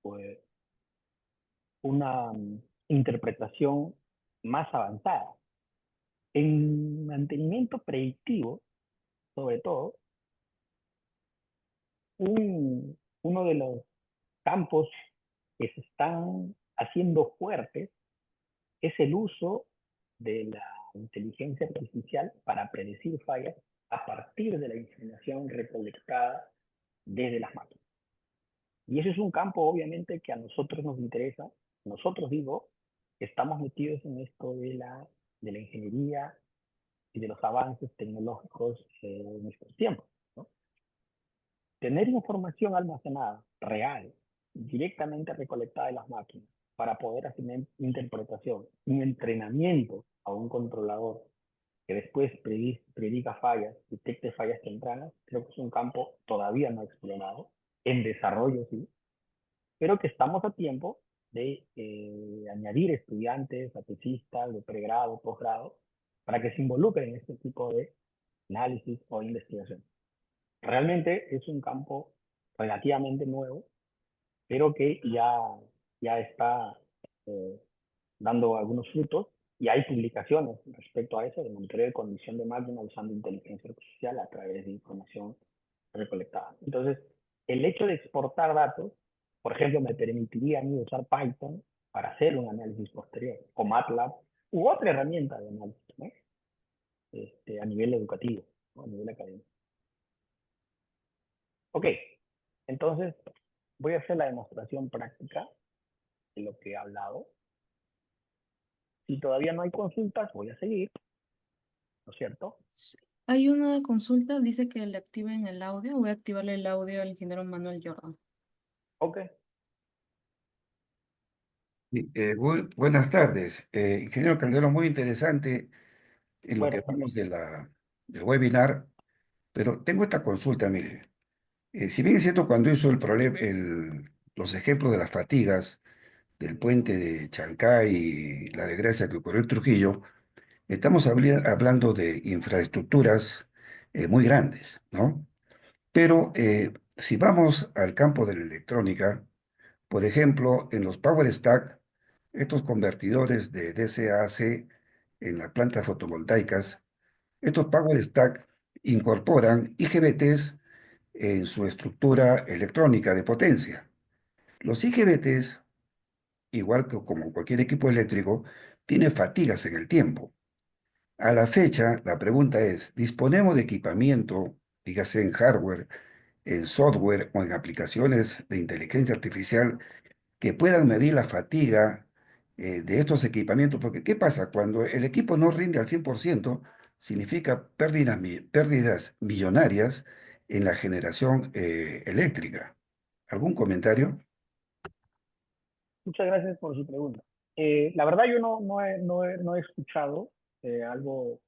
pues, una interpretación más avanzada. En mantenimiento predictivo, sobre todo, uno de los campos que se están haciendo fuertes es el uso de la inteligencia artificial para predecir fallas a partir de la información recolectada desde las máquinas. Y ese es un campo, obviamente, que a nosotros nos interesa. Nosotros, digo, estamos metidos en esto de la ingeniería y de los avances tecnológicos en estos tiempos, ¿no? Tener información almacenada, real, directamente recolectada de las máquinas, para poder hacer una interpretación, un entrenamiento a un controlador que después prediga fallas, detecte fallas tempranas, creo que es un campo todavía no explorado, en desarrollo sí, pero que estamos a tiempo de añadir estudiantes, tesistas de pregrado, posgrado, para que se involucren en este tipo de análisis o investigación. Realmente es un campo relativamente nuevo, pero que ya está eh, dando algunos frutos y hay publicaciones respecto a eso, de monitoreo de condición de máquina usando inteligencia artificial a través de información recolectada. Entonces, el hecho de exportar datos, por ejemplo, me permitiría a mí usar Python para hacer un análisis posterior, o MATLAB, u otra herramienta de análisis, ¿no? A nivel educativo, ¿no? A nivel académico. Ok, entonces voy a hacer la demostración práctica de lo que he hablado. Si todavía no hay consultas, voy a seguir, ¿no es cierto? Sí. Hay una consulta, dice que le activen el audio. Voy a activarle el audio al ingeniero Manuel Jordan. Ok, Buenas tardes. Ingeniero Calderón, muy interesante en lo que buenas tardes. hablamos del webinar, pero tengo esta consulta, mire. Si bien es cierto, cuando hizo los ejemplos de las fatigas del puente de Chancay y la desgracia que ocurrió en Trujillo, estamos hablando de infraestructuras muy grandes, ¿no? Pero si vamos al campo de la electrónica, por ejemplo, en los Power Stack, estos convertidores de DC a AC en las plantas fotovoltaicas, estos Power Stack incorporan IGBTs en su estructura electrónica de potencia. Los IGBTs, igual que como cualquier equipo eléctrico, tienen fatigas en el tiempo. A la fecha, la pregunta es, ¿disponemos de equipamiento, dígase en hardware, en software o en aplicaciones de inteligencia artificial que puedan medir la fatiga de estos equipamientos? Porque ¿qué pasa? Cuando el equipo no rinde al 100%, significa pérdidas millonarias en la generación eléctrica. ¿Algún comentario? Muchas gracias por su pregunta. La verdad yo no he escuchado algo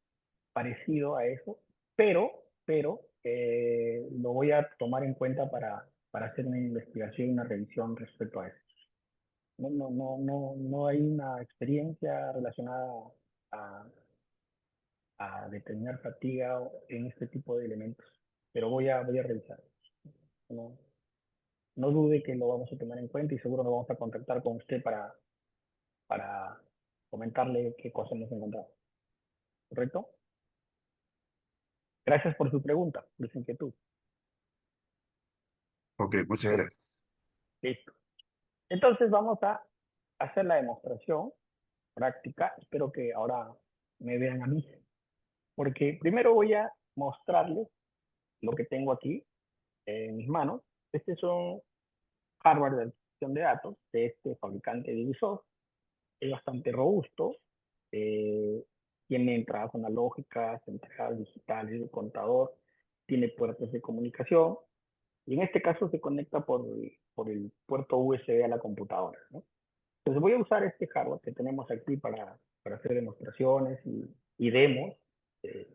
parecido a eso, pero lo voy a tomar en cuenta para hacer una investigación, una revisión respecto a eso. No hay una experiencia relacionada a, a determinar fatiga en este tipo de elementos, pero voy a revisar. No, no dude que lo vamos a tomar en cuenta y seguro nos vamos a contactar con usted para comentarle qué cosas hemos encontrado. ¿Correcto? Gracias por su pregunta, por su inquietud. Ok, muchas gracias. Listo. Entonces vamos a hacer la demostración práctica. Espero que ahora me vean a mí, porque primero voy a mostrarles lo que tengo aquí en mis manos. Este es un hardware de adquisición de datos de este fabricante de Ubisoft. Es bastante robusto. eh, Tiene entradas analógicas, entradas digitales de contador, tiene puertos de comunicación y en este caso se conecta por el puerto USB a la computadora, ¿no? Entonces voy a usar este hardware que tenemos aquí para hacer demostraciones y demos. eh,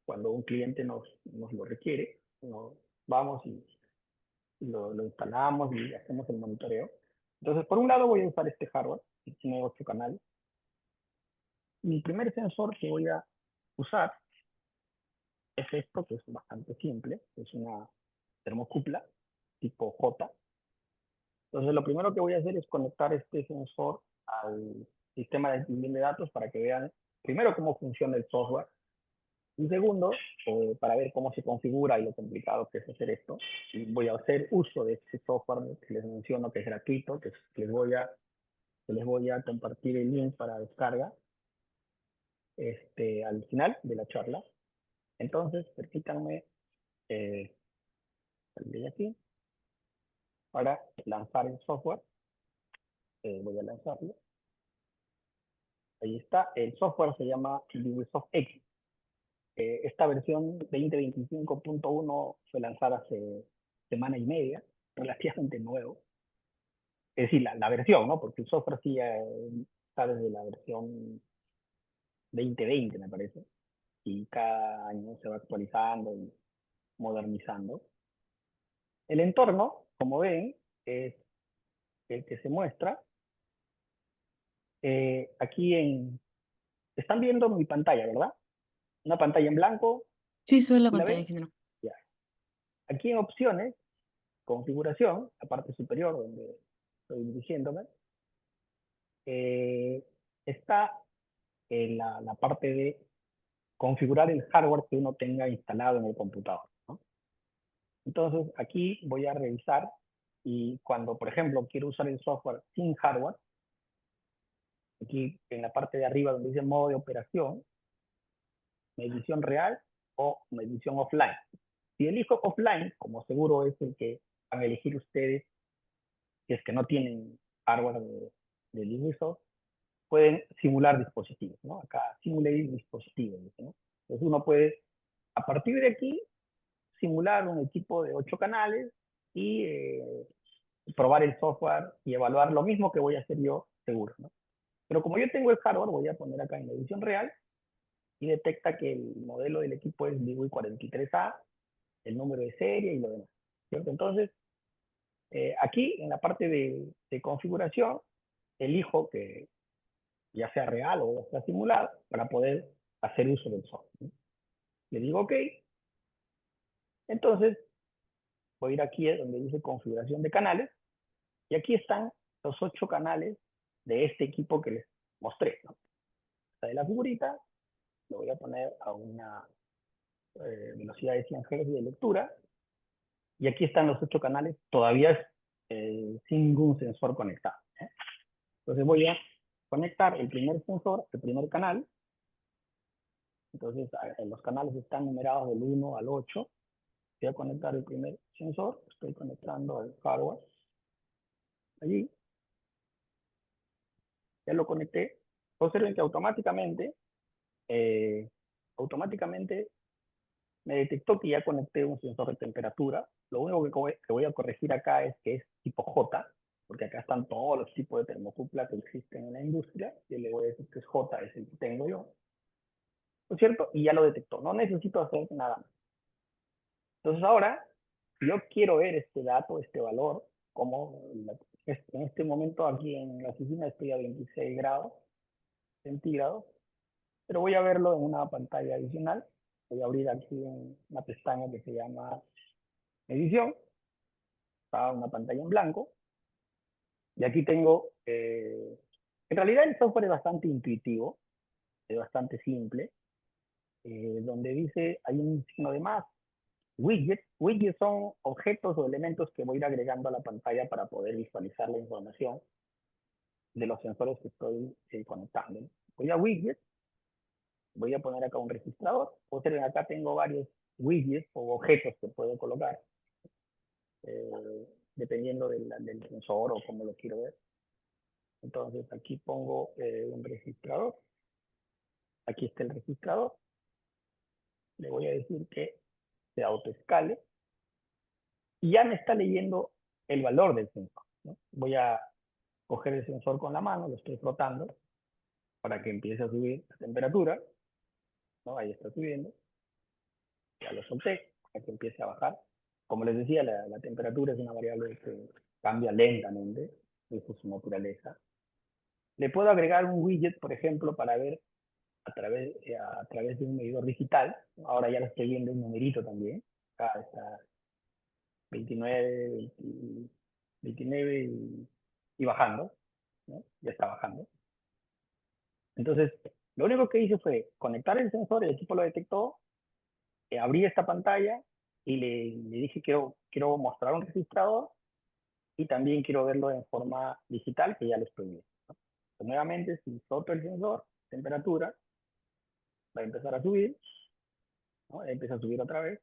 Cuando un cliente nos lo requiere, vamos y lo instalamos y hacemos el monitoreo. Entonces, por un lado voy a usar este hardware, que tiene 8 canales. Mi primer sensor que voy a usar es esto, que es bastante simple, es una termocupla tipo J. Entonces, lo primero que voy a hacer es conectar este sensor al sistema de datos para que vean, primero, cómo funciona el software y segundo, para ver cómo se configura y lo complicado que es hacer esto. Y voy a hacer uso de este software que les menciono, que es gratuito, que les voy a compartir el link para descarga al final de la charla. Entonces, permítanme salir de aquí. para lanzar el software. Voy a lanzarlo. Ahí está. El software se llama LibreSoft X. Esta versión 2025.1 fue lanzada hace semana y media, relativamente nuevo. Es decir, la versión, ¿no? Porque el software sí ya está desde la versión 2020, me parece. Y cada año se va actualizando y modernizando. El entorno, como ven, es el que se muestra. Están viendo mi pantalla, ¿verdad? Una pantalla en blanco, Sí, se ve la ¿sí la pantalla, ven? ingeniero. Ya. Aquí en opciones, configuración, la parte superior donde estoy dirigiéndome, está en la parte de configurar el hardware que uno tenga instalado en el computador, ¿no? Entonces, aquí voy a revisar y cuando, por ejemplo, quiero usar el software sin hardware, aquí en la parte de arriba donde dice modo de operación, medición real o medición offline. Si elijo offline, como seguro es el que van a elegir ustedes, si es que no tienen hardware de LibreSoft, pueden simular dispositivos, ¿no? Acá, simulate dispositivos, ¿no? Entonces uno puede, a partir de aquí, simular un equipo de 8 canales y probar el software y evaluar lo mismo que voy a hacer yo, seguro, ¿no? Pero como yo tengo el hardware, voy a poner acá en edición real y detecta que el modelo del equipo es DWI 43A, el número de serie y lo demás, ¿cierto? Entonces, aquí en la parte de configuración, elijo que ya sea real o ya sea simulado para poder hacer uso del software, ¿no? Le digo OK, entonces voy a ir aquí donde dice configuración de canales y aquí están los 8 canales de este equipo que les mostré, ¿no? Esta de la figurita, lo voy a poner a una velocidad de 100 Hz de lectura y aquí están los 8 canales todavía sin ningún sensor conectado, ¿eh? Entonces voy a conectar el primer sensor, el primer canal. Entonces los canales están numerados del 1 al 8. Voy a conectar el primer sensor, estoy conectando el hardware allí, ya lo conecté. Observen que eh, automáticamente me detectó que ya conecté un sensor de temperatura. Lo único que voy a corregir acá es que es tipo J, porque acá están todos los tipos de termocupla que existen en la industria. Yo le voy a decir que es J, es el que tengo yo, ¿no es cierto? Y ya lo detectó, no necesito hacer nada más. Entonces ahora, si yo quiero ver este dato, este valor, como en este momento aquí en la oficina estoy a 26 grados centígrados, pero voy a verlo en una pantalla adicional. Voy a abrir aquí una pestaña que se llama edición, está una pantalla en blanco, y aquí tengo, en realidad el software es bastante intuitivo, es bastante simple, donde dice, hay un signo de más, widgets. Widgets son objetos o elementos que voy a ir agregando a la pantalla para poder visualizar la información de los sensores que estoy conectando. Voy a widgets, voy a poner acá un registrador. Observen, acá tengo varios widgets o objetos que puedo colocar, dependiendo del sensor o cómo lo quiero ver. Entonces aquí pongo un registrador. Aquí está el registrador. Le voy a decir que se autoescale y ya me está leyendo el valor del sensor, ¿no? Voy a coger el sensor con la mano, lo estoy frotando para que empiece a subir la temperatura, ¿no? Ahí está subiendo. Ya lo solté para que empiece a bajar. Como les decía, la temperatura es una variable que cambia lentamente, esa es su naturaleza. Le puedo agregar un widget, por ejemplo, para ver a través de un medidor digital. Ahora ya lo estoy viendo un numerito también. Acá está 29, 20, 29 y bajando, ¿no? Ya está bajando. Entonces, lo único que hice fue conectar el sensor, el equipo lo detectó, abrí esta pantalla y le dije quiero mostrar un registrador y también quiero verlo en forma digital, que ya lo estoy viendo, ¿no? Entonces, nuevamente, si solto el sensor, temperatura, va a empezar a subir, ¿no? Empieza a subir otra vez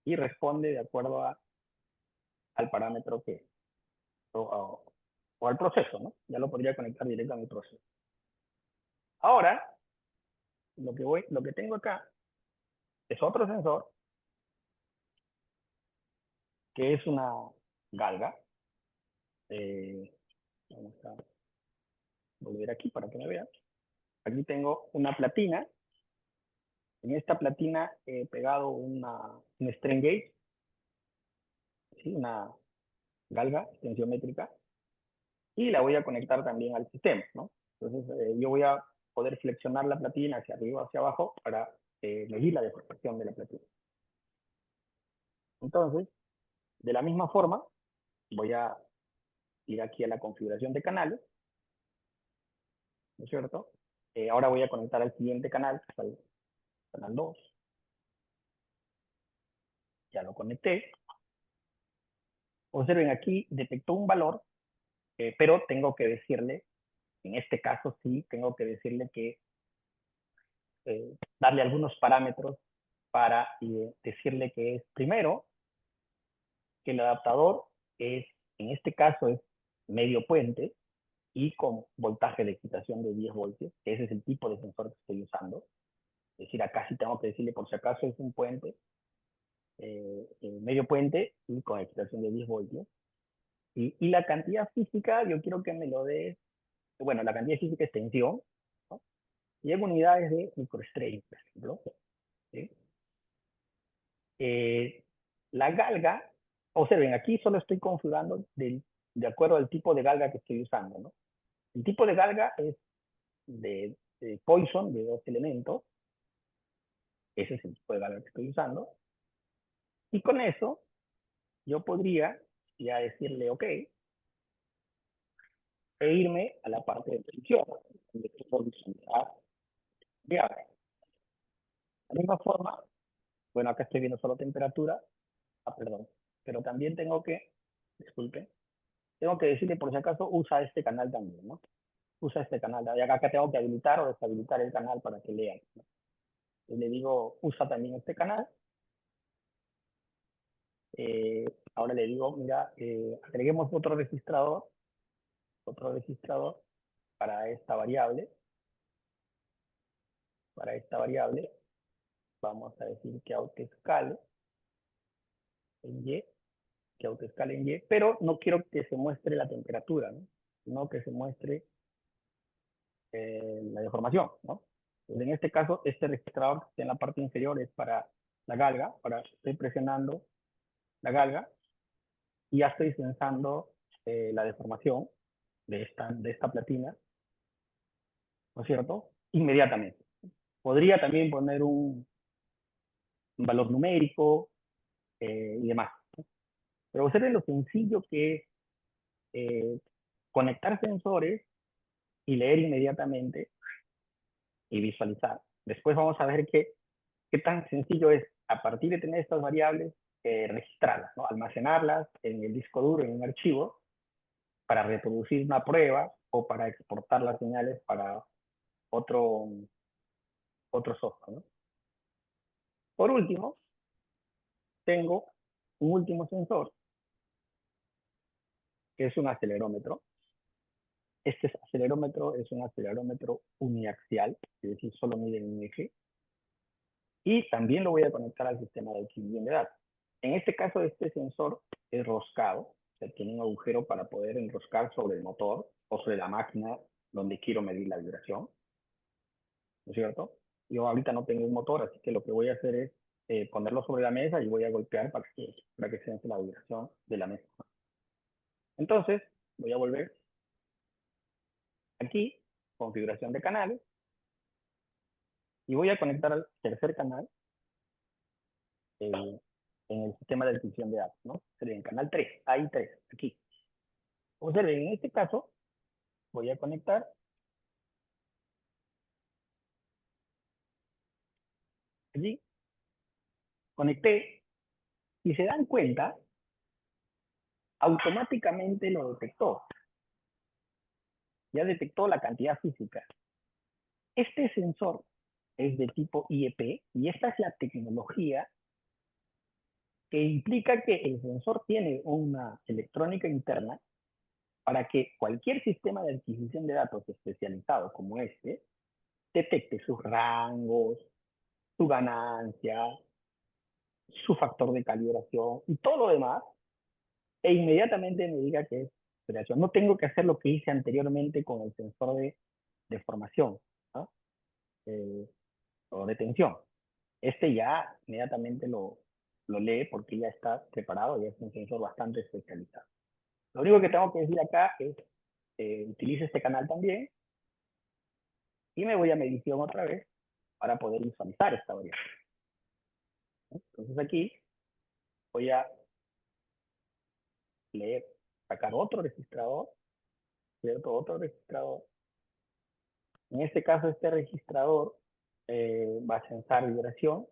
y responde de acuerdo al parámetro que o al proceso, ¿no? Ya lo podría conectar directo a mi proceso. Ahora, lo que tengo acá es otro sensor, que es una galga. Vamos a volver aquí para que me vean. Aquí tengo una platina. En esta platina he pegado un strain gauge, ¿sí? Una galga tensiométrica, y la voy a conectar también al sistema, ¿no? Entonces, yo voy a poder flexionar la platina hacia arriba o hacia abajo para medir la deformación de la platina. Entonces, de la misma forma, voy a ir aquí a la configuración de canales, ¿no es cierto? Ahora voy a conectar al siguiente canal, que es el canal 2. Ya lo conecté. Observen, aquí detectó un valor, pero tengo que decirle, en este caso sí, tengo que decirle que darle algunos parámetros para decirle que es, primero, que el adaptador es, en este caso, es medio puente y con voltaje de excitación de 10 voltios. Ese es el tipo de sensor que estoy usando. Es decir, acá sí tengo que decirle, por si acaso es un puente, medio puente y con excitación de 10 voltios. Y la cantidad física, yo quiero que me lo dé, bueno, la cantidad física es tensión, ¿no? Y en unidades de microstrain, por ejemplo. ¿Sí? La galga, observen, aquí solo estoy configurando de acuerdo al tipo de galga que estoy usando, ¿no? El tipo de galga es de Poisson, de 2 elementos. Ese es el tipo de galga que estoy usando. Y con eso, yo podría ya decirle OK e irme a la parte de tensión, donde puedo visualizar variables. De la misma forma, bueno, acá estoy viendo solo temperatura. Perdón. Pero también tengo que, disculpe, tengo que decirle por si acaso usa este canal también, ¿no? Usa este canal. Y acá tengo que habilitar o deshabilitar el canal para que lean, ¿no? Y le digo, usa también este canal. Ahora le digo, mira, agreguemos otro registrador para esta variable. Para esta variable, vamos a decir que autoescale en Y, pero no quiero que se muestre la temperatura, ¿no? Sino que se muestre la deformación, ¿no? Entonces, en este caso, este registrador que está en la parte inferior es para la galga. Ahora estoy presionando la galga y ya estoy sensando la deformación de esta platina, ¿no es cierto? Inmediatamente. Podría también poner un valor numérico y demás, ¿no? Pero observen lo sencillo que es conectar sensores y leer inmediatamente y visualizar. Después vamos a ver qué tan sencillo es, a partir de tener estas variables, registrarlas, ¿no? Almacenarlas en el disco duro, en un archivo, para reproducir una prueba o para exportar las señales para otro software, ¿no? Por último, tengo un último sensor, que es un acelerómetro. Este acelerómetro es un acelerómetro uniaxial, es decir, solo mide en un eje. Y también lo voy a conectar al sistema de adquisición de datos. En este caso, este sensor es roscado, o sea, tiene un agujero para poder enroscar sobre el motor o sobre la máquina donde quiero medir la vibración, ¿no es cierto? Yo ahorita no tengo un motor, así que lo que voy a hacer es ponerlo sobre la mesa y voy a golpear para que se la vibración de la mesa. Entonces, voy a volver aquí, configuración de canales, y voy a conectar al tercer canal en el sistema de adquisición de datos, ¿no? Sería en canal 3, hay 3, aquí. Observen, en este caso, voy a conectar allí, conecté, y se dan cuenta, automáticamente lo detectó. Ya detectó la cantidad física. Este sensor es de tipo IEP, y esta es la tecnología que implica que el sensor tiene una electrónica interna para que cualquier sistema de adquisición de datos especializado como este detecte sus rangos, su ganancia, su factor de calibración y todo lo demás, e inmediatamente me diga que es operación. No tengo que hacer lo que hice anteriormente con el sensor de formación, ¿no? O de tensión. Este ya inmediatamente lo lee porque ya está preparado y es un sensor bastante especializado. Lo único que tengo que decir acá es, utilice este canal también y me voy a medición otra vez para poder visualizar esta variable. Entonces aquí voy a leer, sacar otro registrador, ¿cierto? Otro registrador. En este caso, este registrador va a sensar vibración,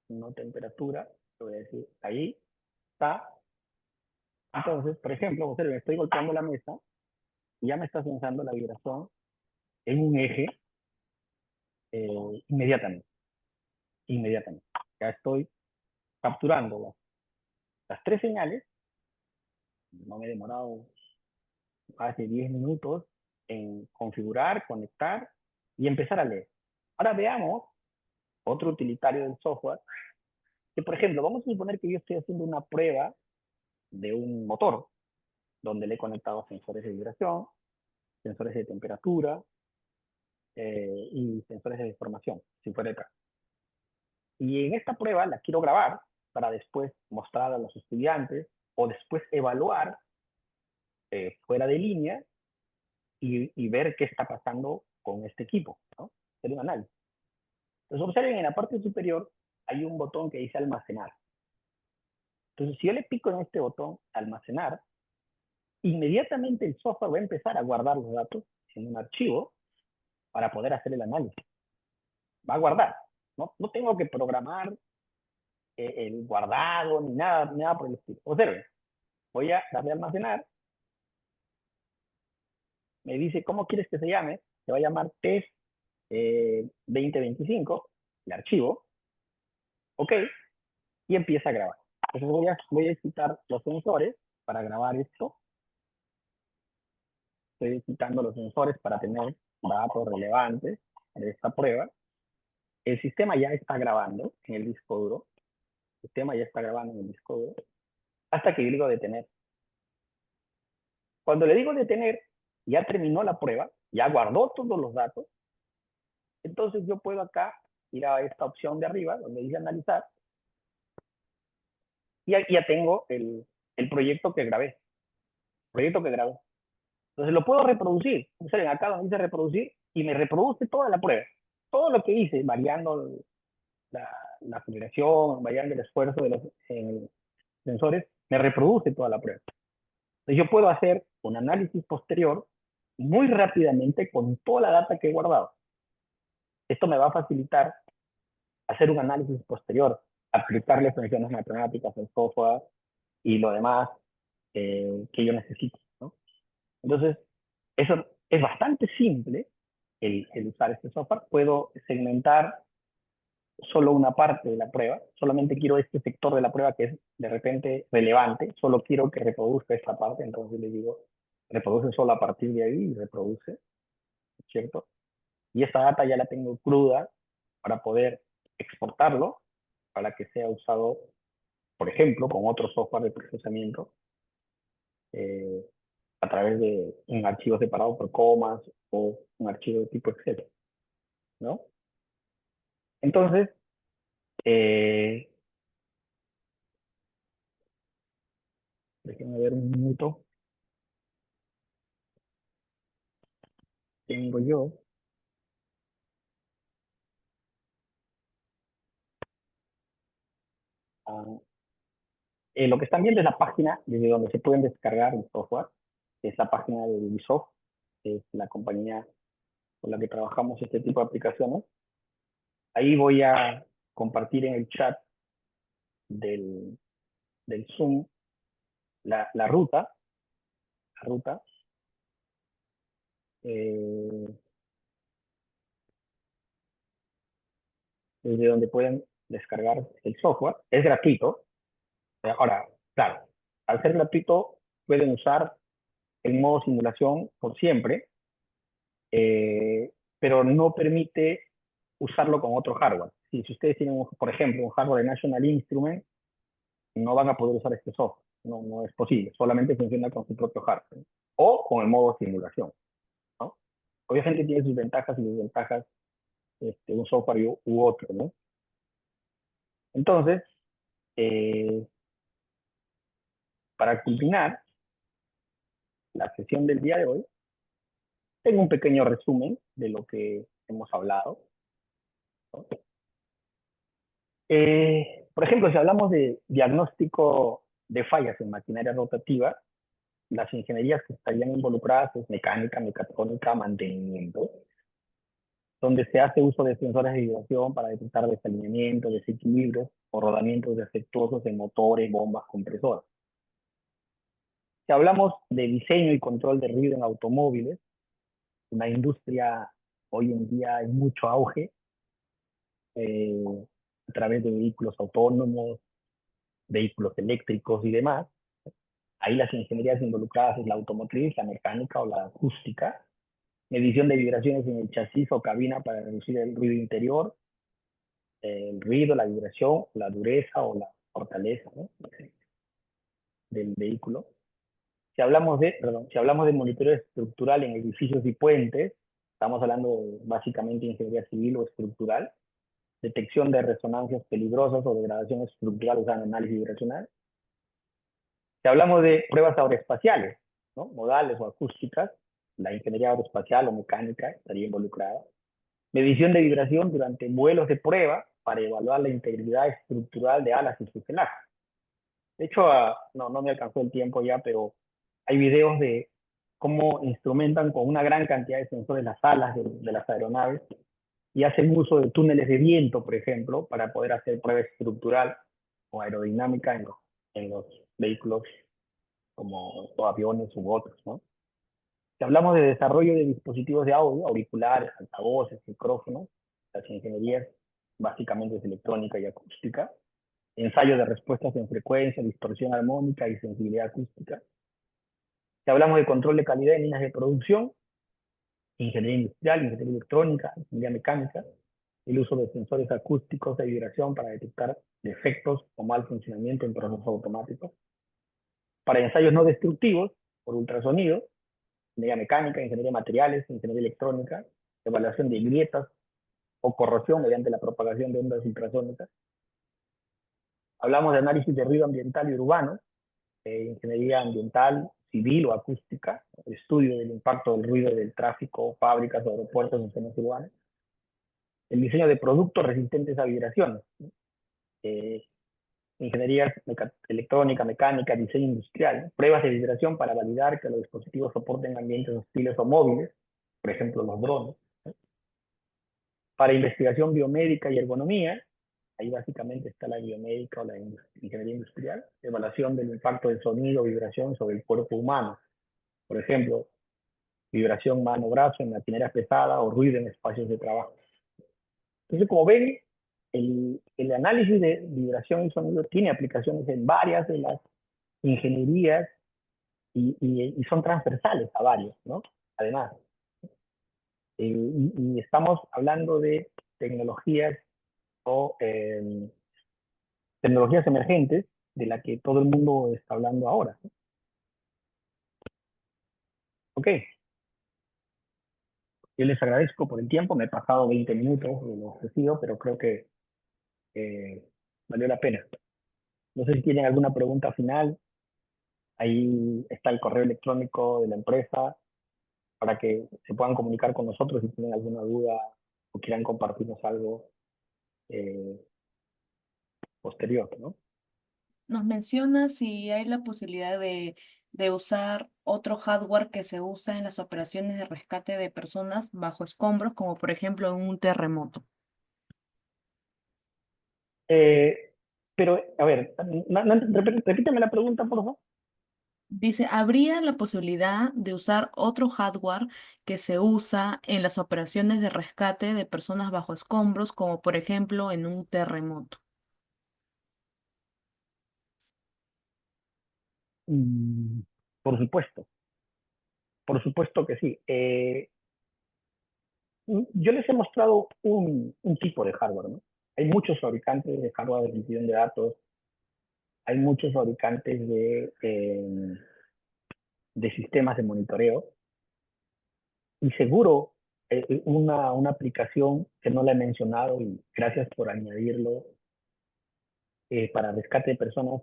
no temperatura. Le voy a decir, ahí está. Entonces, por ejemplo, observen, estoy golpeando la mesa y ya me está sensando la vibración en un eje inmediatamente. Inmediatamente. Ya estoy capturando las tres señales. No me he demorado más de 10 minutos en configurar, conectar y empezar a leer. Ahora veamos otro utilitario del software, que por ejemplo, vamos a suponer que yo estoy haciendo una prueba de un motor, donde le he conectado sensores de vibración, sensores de temperatura y sensores de deformación, si fuera el caso. Y en esta prueba la quiero grabar para después mostrar a los estudiantes o después evaluar fuera de línea y ver qué está pasando con este equipo, ¿no? Hacer un análisis. Entonces observen, en la parte superior hay un botón que dice almacenar. Entonces si yo le pico en este botón almacenar, inmediatamente el software va a empezar a guardar los datos en un archivo para poder hacer el análisis. Va a guardar. No tengo que programar el guardado ni nada por el estilo. Observen, voy a darle a almacenar. Me dice, ¿cómo quieres que se llame? Se va a llamar test 2025, el archivo. Ok, y empieza a grabar. Entonces voy a quitar los sensores para grabar esto. Estoy quitando los sensores para tener datos relevantes de esta prueba. El sistema ya está grabando en el disco duro. El sistema ya está grabando en el disco duro. Hasta que yo digo detener. Cuando le digo detener, ya terminó la prueba, ya guardó todos los datos. Entonces yo puedo acá ir a esta opción de arriba, donde dice analizar. Y aquí ya tengo el proyecto que grabé. Entonces lo puedo reproducir. Observen acá donde dice reproducir y me reproduce toda la prueba. Todo lo que hice, variando la aceleración, variando el esfuerzo de los sensores, me reproduce toda la prueba. Entonces yo puedo hacer un análisis posterior muy rápidamente con toda la data que he guardado. Esto me va a facilitar hacer un análisis posterior, aplicarle funciones matemáticas al software y lo demás que yo necesito, ¿no? Entonces, eso es bastante simple el usar este software. Puedo segmentar solo una parte de la prueba, solamente quiero este sector de la prueba que es de repente relevante, solo quiero que reproduzca esta parte, entonces le digo, reproduce solo a partir de ahí y reproduce, ¿cierto? Y esta data ya la tengo cruda para poder exportarlo, para que sea usado, por ejemplo, con otro software de procesamiento, eh, a través de un archivo separado por comas o un archivo de tipo Excel, ¿no? Entonces, déjenme ver un minuto. Tengo yo lo que están viendo es la página desde donde se pueden descargar el software. Es la página de Ubisoft, que es la compañía con la que trabajamos este tipo de aplicaciones. Ahí voy a compartir en el chat del Zoom la ruta, eh, desde donde pueden descargar el software. Es gratuito. Ahora, claro, al ser gratuito pueden usar el modo simulación por siempre, pero no permite usarlo con otro hardware. Si ustedes tienen, por ejemplo, un hardware de National Instruments, no van a poder usar este software. No es posible. Solamente funciona con su propio hardware. O con el modo simulación, ¿no? Obviamente tiene sus ventajas y desventajas un software u otro, ¿no? Entonces, para culminar la sesión del día de hoy, tengo un pequeño resumen de lo que hemos hablado, ¿no? Por ejemplo, si hablamos de diagnóstico de fallas en maquinaria rotativa, las ingenierías que estarían involucradas es mecánica, mecatrónica, mantenimiento, donde se hace uso de sensores de vibración para detectar desalineamientos, desequilibrios o rodamientos defectuosos en motores, bombas, compresoras. Si hablamos de diseño y control de ruido en automóviles, una industria hoy en día en mucho auge, a través de vehículos autónomos, vehículos eléctricos y demás. Ahí las ingenierías involucradas es la automotriz, la mecánica o la acústica, medición de vibraciones en el chasis o cabina para reducir el ruido interior, el ruido, la vibración, la dureza o la fortaleza, ¿no?, del vehículo. Si hablamos de monitoreo estructural en edificios y puentes, estamos hablando básicamente de ingeniería civil o estructural, detección de resonancias peligrosas o degradación estructural usando análisis vibracional. Si hablamos de pruebas aeroespaciales, ¿no?, modales o acústicas, la ingeniería aeroespacial o mecánica estaría involucrada. Medición de vibración durante vuelos de prueba para evaluar la integridad estructural de alas y fuselaje. De hecho, no me alcanzó el tiempo ya, pero hay videos de cómo instrumentan con una gran cantidad de sensores las alas de las aeronaves y hacen uso de túneles de viento, por ejemplo, para poder hacer prueba estructural o aerodinámica en los vehículos como aviones u otros, ¿no? Si hablamos de desarrollo de dispositivos de audio, auriculares, altavoces, micrófonos, las ingenierías básicamente es electrónica y acústica, ensayo de respuestas en frecuencia, distorsión armónica y sensibilidad acústica. Si hablamos de control de calidad en líneas de producción, ingeniería industrial, ingeniería electrónica, ingeniería mecánica, el uso de sensores acústicos de vibración para detectar defectos o mal funcionamiento en procesos automáticos. Para ensayos no destructivos, por ultrasonido, ingeniería mecánica, ingeniería de materiales, ingeniería electrónica, evaluación de grietas o corrosión mediante la propagación de ondas ultrasónicas. Hablamos de análisis de ruido ambiental y urbano, ingeniería ambiental, civil o acústica, el estudio del impacto del ruido del tráfico, fábricas o aeropuertos en zonas urbanas. El diseño de productos resistentes a vibraciones, ingeniería electrónica, mecánica, diseño industrial, ¿no?, pruebas de vibración para validar que los dispositivos soporten ambientes hostiles o móviles, por ejemplo los drones, ¿no? Para investigación biomédica y ergonomía, ahí básicamente está la biomédica o la ingeniería industrial, evaluación del impacto del sonido o vibración sobre el cuerpo humano, por ejemplo, vibración mano-brazo en maquinaria pesada o ruido en espacios de trabajo. Entonces, como ven, el análisis de vibración y sonido tiene aplicaciones en varias de las ingenierías y son transversales a varios, ¿no? Además, y estamos hablando de tecnologías o tecnologías emergentes de la que todo el mundo está hablando ahora, ¿no? Ok, yo les agradezco por el tiempo, me he pasado 20 minutos de lo ofrecido, pero creo que valió la pena. No sé si tienen alguna pregunta final. Ahí está el correo electrónico de la empresa para que se puedan comunicar con nosotros si tienen alguna duda o quieran compartirnos algo eh, posterior, ¿no? Nos menciona si hay la posibilidad de usar otro hardware que se usa en las operaciones de rescate de personas bajo escombros, como por ejemplo en un terremoto. Pero, a ver, repíteme la pregunta, por favor. Dice, ¿habría la posibilidad de usar otro hardware que se usa en las operaciones de rescate de personas bajo escombros, como por ejemplo en un terremoto? Mm, por supuesto. Por supuesto que sí. Yo les he mostrado un tipo de hardware, ¿no? Hay muchos fabricantes de hardware de adquisición de datos, hay muchos fabricantes de sistemas de monitoreo, y seguro una aplicación que no la he mencionado, y gracias por añadirlo, para rescate de personas,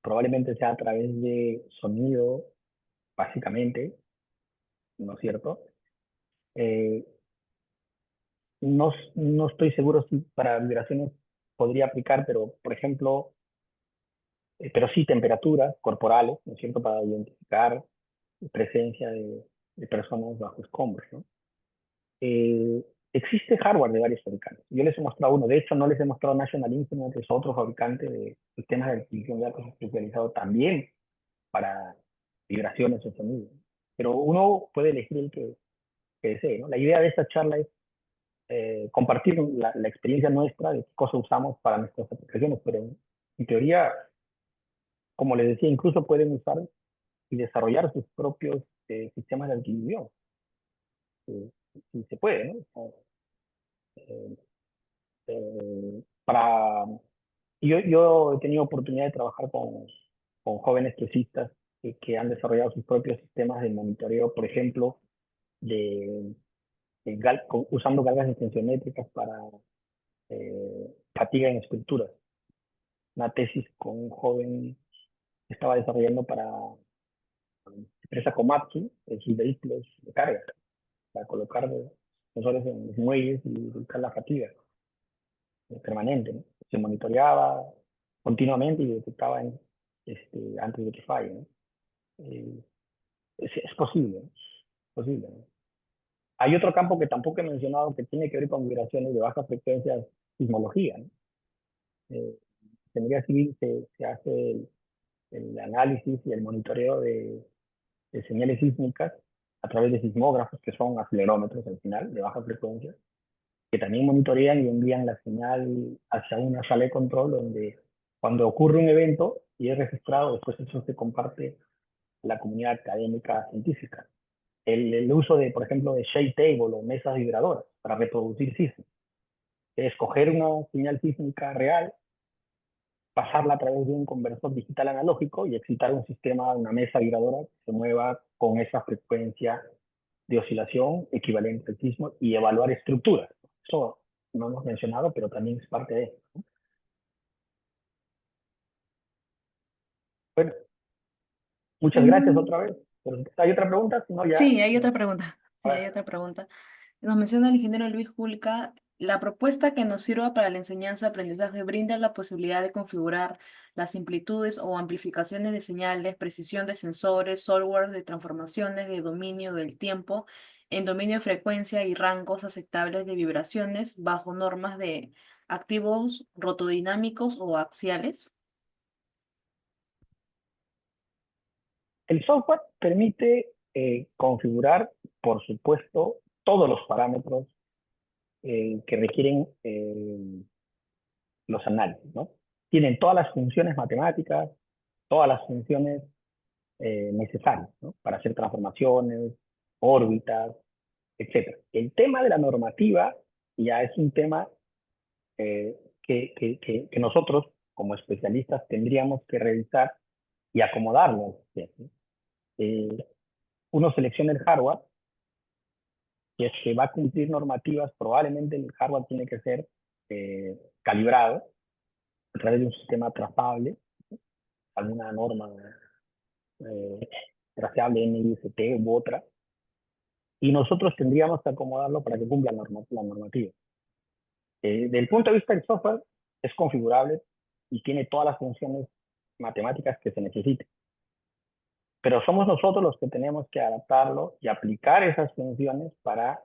probablemente sea a través de sonido, básicamente, ¿no es cierto? Eh, no estoy seguro si para vibraciones podría aplicar, pero por ejemplo, pero sí temperaturas corporales, ¿no es cierto? Para identificar presencia de personas bajo escombros, ¿no? Eh, Existe hardware de varios fabricantes. Yo les he mostrado uno. De hecho, no les he mostrado National Instruments, que es otro fabricante de sistemas de adquisición de datos especializado también para vibraciones o sonido. Pero uno puede elegir el que desee, ¿no? La idea de esta charla es compartir la experiencia nuestra de qué cosas usamos para nuestras aplicaciones, pero en teoría, como les decía, incluso pueden usar y desarrollar sus propios sistemas de adquisición, si se puede, ¿no? O sea, eh, para, yo he tenido oportunidad de trabajar con jóvenes tesistas que han desarrollado sus propios sistemas de monitoreo, por ejemplo, de, usando cargas tensiométricas para fatiga en esculturas. Una tesis con un joven que estaba desarrollando para empresa Komatsu, en sus vehículos de carga, para colocar sensores en los muelles y buscar la fatiga permanente, ¿no? Se monitoreaba continuamente y detectaba antes de que falle, ¿no? Es posible, ¿no? Es posible, ¿no? Hay otro campo que tampoco he mencionado que tiene que ver con vibraciones de baja frecuencia, sismología, ¿no? Eh, Ingeniería civil se hace el análisis y el monitoreo de señales sísmicas a través de sismógrafos, que son acelerómetros al final, de baja frecuencia, que también monitorean y envían la señal hacia una sala de control donde cuando ocurre un evento y es registrado, después eso se comparte a la comunidad académica científica. El uso de, por ejemplo, de shade table o mesas vibradoras para reproducir sismos. Escoger una señal sísmica real, pasarla a través de un conversor digital analógico y excitar un sistema, una mesa vibradora que se mueva con esa frecuencia de oscilación equivalente al sismo y evaluar estructuras. Eso no hemos mencionado, pero también es parte de eso, ¿no? Bueno, muchas En gracias un- otra vez. ¿Hay otra pregunta? Si no, ya. Sí, hay otra pregunta. A Sí, ver. hay otra pregunta. Nos menciona el ingeniero Luis Julca, la propuesta que nos sirva para la enseñanza-aprendizaje brinda la posibilidad de configurar las amplitudes o amplificaciones de señales, precisión de sensores, software de transformaciones de dominio del tiempo, en dominio de frecuencia y rangos aceptables de vibraciones bajo normas de activos rotodinámicos o axiales. El software permite configurar, por supuesto, todos los parámetros que requieren los análisis, ¿no? Tienen todas las funciones matemáticas, todas las funciones necesarias, ¿no? Para hacer transformaciones, órbitas, etcétera. El tema de la normativa ya es un tema que nosotros, como especialistas, tendríamos que revisar y acomodarlo. ¿Sí? Uno selecciona el hardware, y es que va a cumplir normativas, probablemente el hardware tiene que ser calibrado a través de un sistema trazable, alguna norma eh, traceable NIST u otra, y nosotros tendríamos que acomodarlo para que cumpla la normativa. Desde el punto de vista del software, es configurable y tiene todas las funciones matemáticas que se necesiten. Pero somos nosotros los que tenemos que adaptarlo y aplicar esas funciones para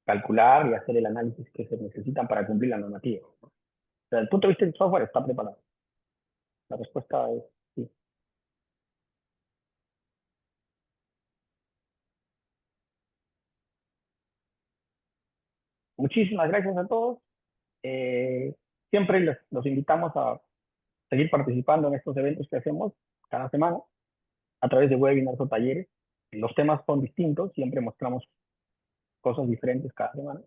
calcular y hacer el análisis que se necesitan para cumplir la normativa. Desde el punto de vista del software está preparado. La respuesta es sí. Muchísimas gracias a todos. Siempre los invitamos a seguir participando en estos eventos que hacemos cada semana a través de webinars o talleres. Los temas son distintos, siempre mostramos cosas diferentes cada semana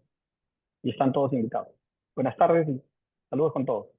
y están todos invitados. Buenas tardes y saludos con todos.